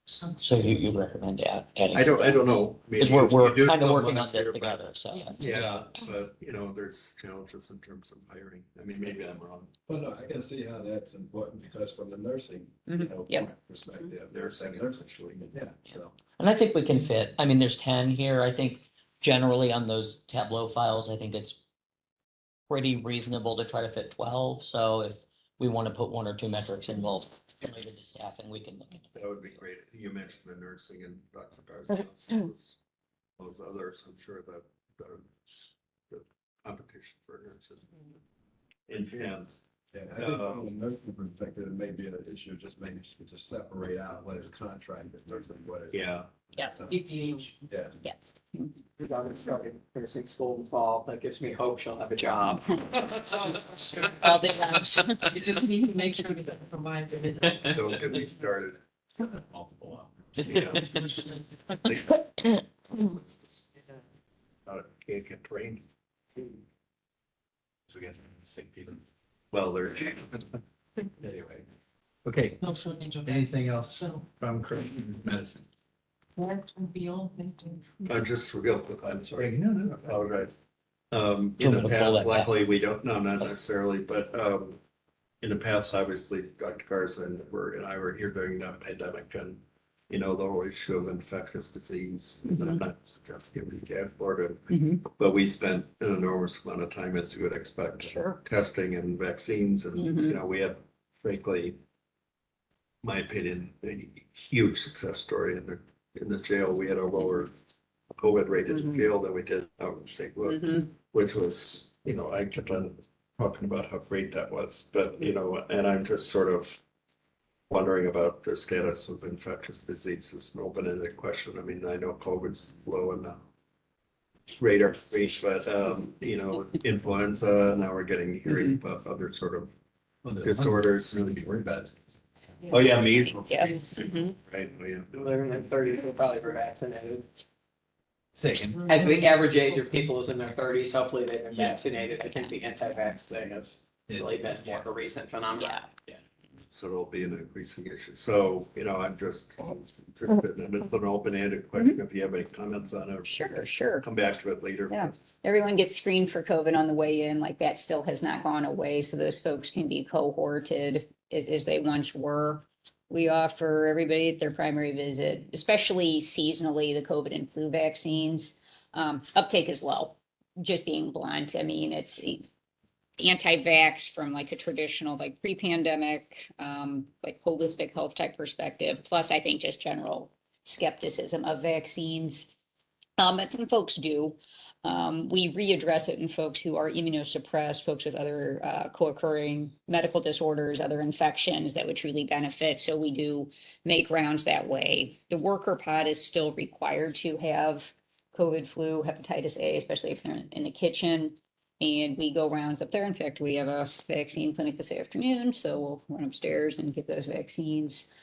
So you recommend adding? I don't know. I mean, Because we're you do kind of so working much on this here, but- together, so. Yeah, but there's challenges in terms of hiring. I mean, maybe I'm wrong. Well, no, I can see how that's important because from the nursing, Yep. perspective, they're saying nursing, yeah, so. And I think we can fit, I mean, there's 10 here. I think generally on those Tableau files, I think it's pretty reasonable to try to fit 12. So if we want to put one or two metrics involved related to staffing, we can look into it. That would be great. You mentioned the nursing and Dr. Garza. Those others, I'm sure that the competition for nurses in fans. Yeah, I think from a nursing perspective, it may be an issue, just maybe to separate out what is contracted versus what is. Yeah. DPH. Yeah. Your daughter started nursing school in the fall. That gives me hope she'll have a job. All the jobs. You just need to make sure we can provide them with Don't get me started. Multiple. Can't get trained. So we get sick people. Well, they're. Anyway. Okay, no shortage of. anything else So from corrections medicine? that would be all. Thank you. Just real quick, I'm sorry. No. Apologize. Do In you the want me to pull past, that back? luckily, we don't, no, not necessarily, but, in the past, obviously, Dr. Garza and I were here during the pandemic and, the whole issue of infectious disease, and I'm not suggesting we can't afford it, but we spent an enormous amount of time, as you would expect, Sure. testing and vaccines, and, Mhm. we had, frankly, my opinion, a huge success story in the jail. We had a lower COVID rate in the jail than we did out in St. Louis, which was, I kept on talking about how great that was, but, and I'm just sort of wondering about the status of infectious diseases, and open-ended question. I mean, I know COVID's low in the radar screen, but, influenza, now we're getting hearing about other sort of disorders. Really be worried about it. Oh, yeah, measles. Yeah. Mhm. Right, oh, yeah. They're in their 30s, they'll probably be vaccinated. Second. As the average age of people is in their 30s, hopefully they've been vaccinated. I think the anti-vax thing has really been more of a recent phenomenon. So it'll be an increasing issue. So, I'm just interested in it's an open-ended question. If you have any comments on it, Sure. come back to it later. Yeah. Everyone gets screened for COVID on the way in, like that still has not gone away, so those folks can be cohorted as they once were. We offer everybody at their primary visit, especially seasonally, the COVID and flu vaccines. Uptake is low, just being blunt. I mean, it's anti-vax from like a traditional, like pre-pandemic, like holistic health type perspective. Plus, I think just general skepticism of vaccines. But some folks do. We readdress it in folks who are immunosuppressed, folks with other co-occurring medical disorders, other infections that would truly benefit. So we do make rounds that way. The worker pod is still required to have COVID, flu, hepatitis A, especially if they're in the kitchen. And we go rounds up there. In fact, we have a vaccine clinic this afternoon, so we'll run upstairs and get those vaccines.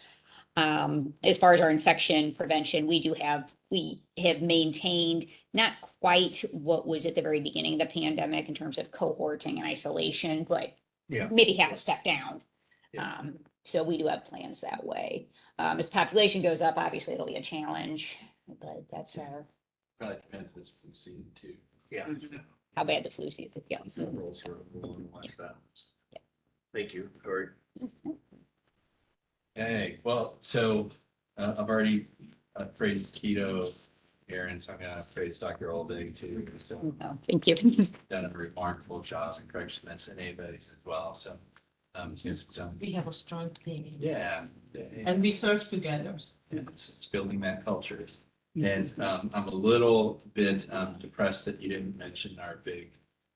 As far as our infection prevention, we have maintained not quite what was at the very beginning of the pandemic in terms of cohorting and isolation, but Yeah. maybe half a step down. Yeah. So we do have plans that way. As the population goes up, obviously it'll be a challenge, but that's our, Probably depends if it's flu season too. Yeah. how bad the flu season gets. Rules are, we'll watch that. Thank you, Cory. Okay, well, so I've already praised keto, Aaron, so I'm gonna praise Dr. Olding too. So Oh, thank you. done a remarkable job, and Craig Schmitz and anybody's as well, so. She's done, We have a strong team. yeah. And we serve together. It's building that culture. And I'm a little bit depressed that you didn't mention our big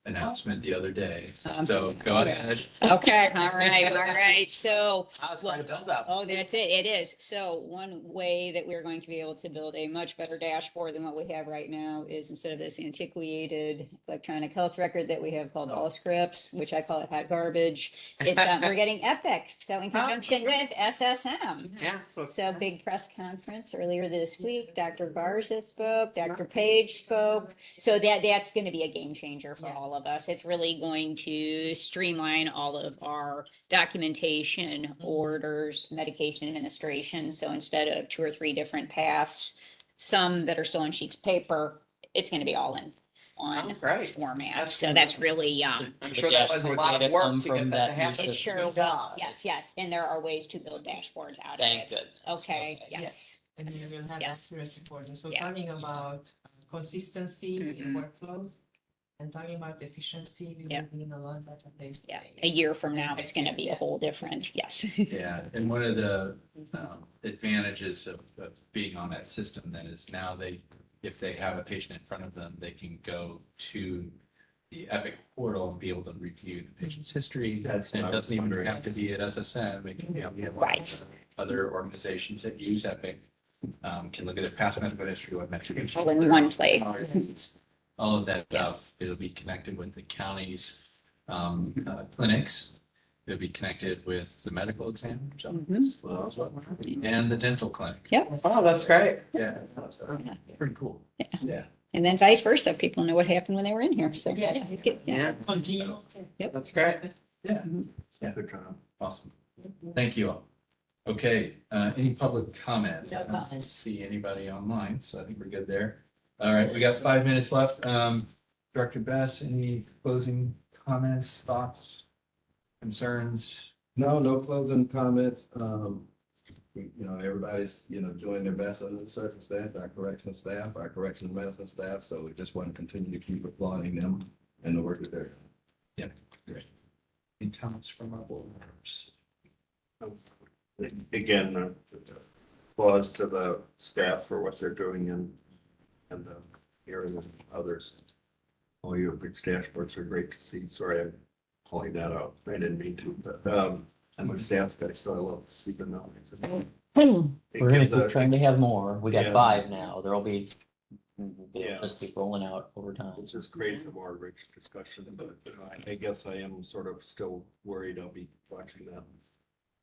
announcement the other day. So go ahead. Okay, all right. So, It's quite a build-up. oh, that's it. It is. So one way that we're going to be able to build a much better dashboard than what we have right now is instead of this antiquated electronic health record that we have called Allscripts, which I call it hot garbage. It's, we're getting Epic, so in conjunction with SSM. Yeah. So big press conference earlier this week. Dr. Garza spoke, Dr. Page spoke. So that's going to be a game changer for all of us. It's really going to streamline all of our documentation, orders, medication administration. So instead of 2 or 3 different paths, some that are still on sheets of paper, it's going to be all in one Great. format. That's So that's really, I'm The sure that was a dashboard lot data of work come to from get that that to new happen. it system. sure will. Yes. And there are ways to build dashboards out of Thank it. goodness. Okay, Okay. yes. And we will have Yes. accurate reporting. So Yeah. talking about consistency in workflows and talking about efficiency, we Yeah. will be in a lot better place. Yeah, a year from now, it's gonna be a whole different, yes. Yeah, and one of the advantages of being on that system then is now if they have a patient in front of them, they can go to the Epic portal and be able to review the patient's history. That's what And I it was doesn't even wondering. have to be at SSM. It can be on Right. other organizations that use Epic. Can look at their past medical history, what medication. All in one place. All of that stuff. It'll be connected with the county's clinics. It'll be connected with the medical exam, and the dental clinic. Yep. Oh, that's great. Yeah. Pretty cool. Yeah. And then vice versa, people know what happened when they were in here, so. Yeah. Yeah, Continue. that's great. Yeah. Yeah. Good job. Awesome. Thank you all. Okay, any public comment? No I don't comments. See anybody online, so I think we're good there. All right, we got 5 minutes left. Director Bess, any closing comments, thoughts, concerns? No closing comments. Everybody's, doing their best under the circumstance, our correctional staff, our correctional medicine staff, so we just want to continue to keep applauding them and the work that they're doing. Great. Any comments from our board members? Again, applause to the staff for what they're doing and hearing and others. All your big dashboards are great to see. Sorry, I'm calling that out. I didn't mean to, but I'm a staff guy, so I love to see the numbers. We're gonna keep trying to have more. We got Yeah. 5 now. There'll be, Yeah. just keep rolling out over time. It just creates a more rich discussion, but I guess I am sort of still worried I'll be watching that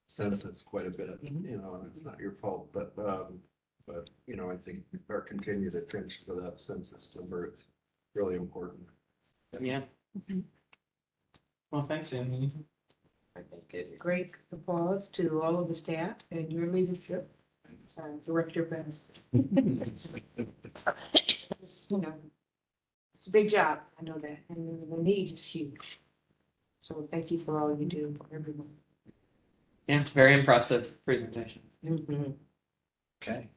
census quite a bit, and it's not your fault, but I think our continued attention to that census number is really important. Yeah. Well, thanks, Amy. Great applause to all of the staff and your leadership. Director Bennett. It's a big job, I know that, and the need is huge. So thank you for all you do for everyone. Yeah, very impressive presentation. Okay.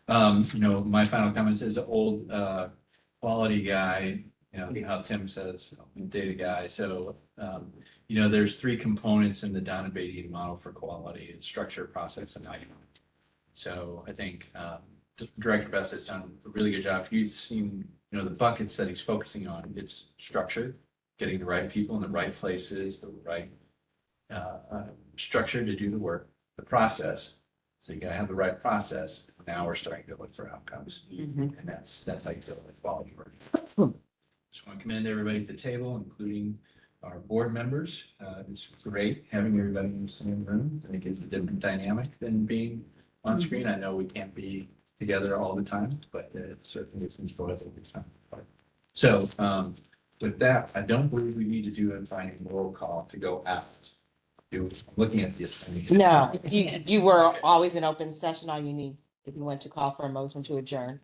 My final comments is old quality guy, how Tim says, data guy. So, there's 3 components in the Donna Beatty model for quality. It's structure, process, and outcome. So I think Director Best has done a really good job. He's seen, the buckets that he's focusing on. It's structure, getting the right people in the right places, the right structure to do the work, the process. So you gotta have the right process. Now we're starting to look for outcomes. And that's how you feel like quality work. Just want to commend everybody at the table, including our board members. It's great having everybody in the same room. I think it's a different dynamic than being on screen. I know we can't be together all the time, but it certainly is enjoyable this time. So with that, I don't believe we need to do a binding roll call to go out. I'm looking at the attorney. No, you were always in open session. All you need, if you want to call for a motion to adjourn.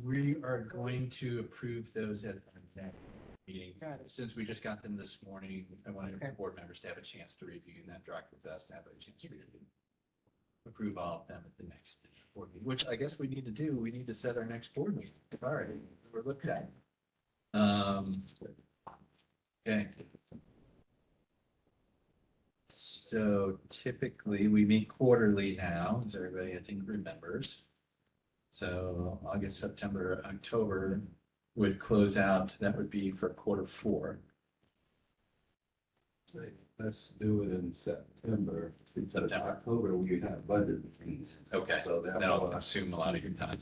We are going to approve those at our next meeting. Since we just got them this morning, I wanted the board members to have a chance to review, and that Director Best to have a chance to review. Approve all of them at the next board meeting, which I guess we need to do. We need to set our next board meeting. All right, we're looked at. Okay. So typically we meet quarterly now, as everybody I think remembers. So August, September, October would close out. That would be for quarter 4. Let's do it in September. Instead of October, we have budget meetings. Okay, So that'll that'll, consume a lot of your time.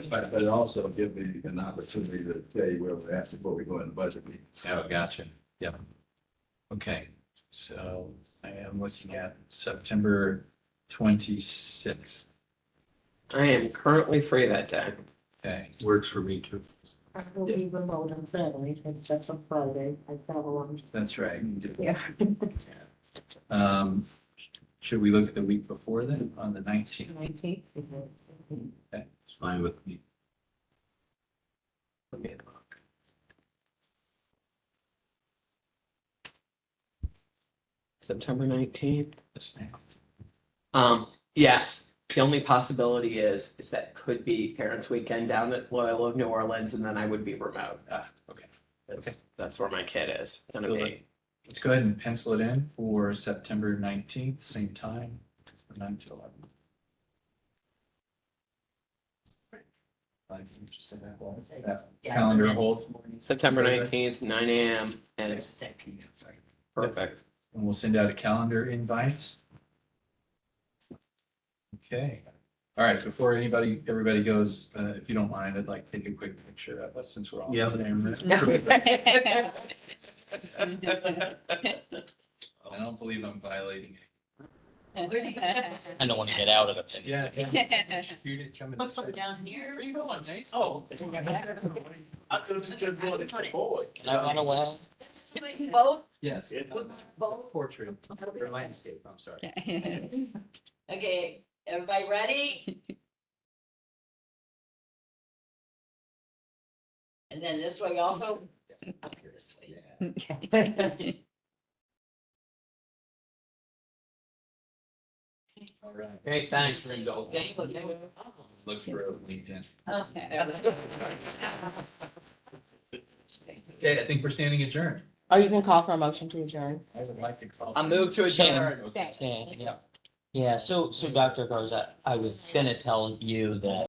but it also give me an opportunity to tell you where we're at before we go into budget meetings. Oh, gotcha. Yep. Okay, so I am looking at September 26th. I am currently free that day. Okay, Works for me too. I will be remote on Saturday, and that's on Friday. I travel on. that's right. Yeah. Should we look at the week before then, on the 19th? 19th. It's fine with me. Let me look. September 19th. Yes, ma'am. Yes, the only possibility is that could be Parents Weekend down at Loyola of New Orleans, and then I would be remote. Okay. That's where my kid is gonna be. Let's go ahead and pencil it in for September 19th, same time, 9 to 11. Just say that calendar hold. September 19th, 9 a.m. and it's Sorry. perfect. And we'll send out a calendar invite. Okay. All right, before everybody goes, if you don't mind, I'd like to take a quick picture of us since we're all. Yeah. in the same room. I don't believe I'm violating it. I don't want to get out of it. Yeah. Shoot it, coming this way. Down here. Where you going, Jace? Oh. I thought you just wanted to boy. Can I run away? Both? Yes. Both. Portrait or landscape, I'm sorry. Okay, everybody ready? And then this way also? Up here this way. Yeah. All right. Great, thanks. Okay, okay. Look for LinkedIn. Okay. Okay, I think we're standing adjourned. Or you can call for a motion to adjourn. I would like to call. I move to adjourn. Okay. Yeah, so Dr. Garza, I was gonna tell you that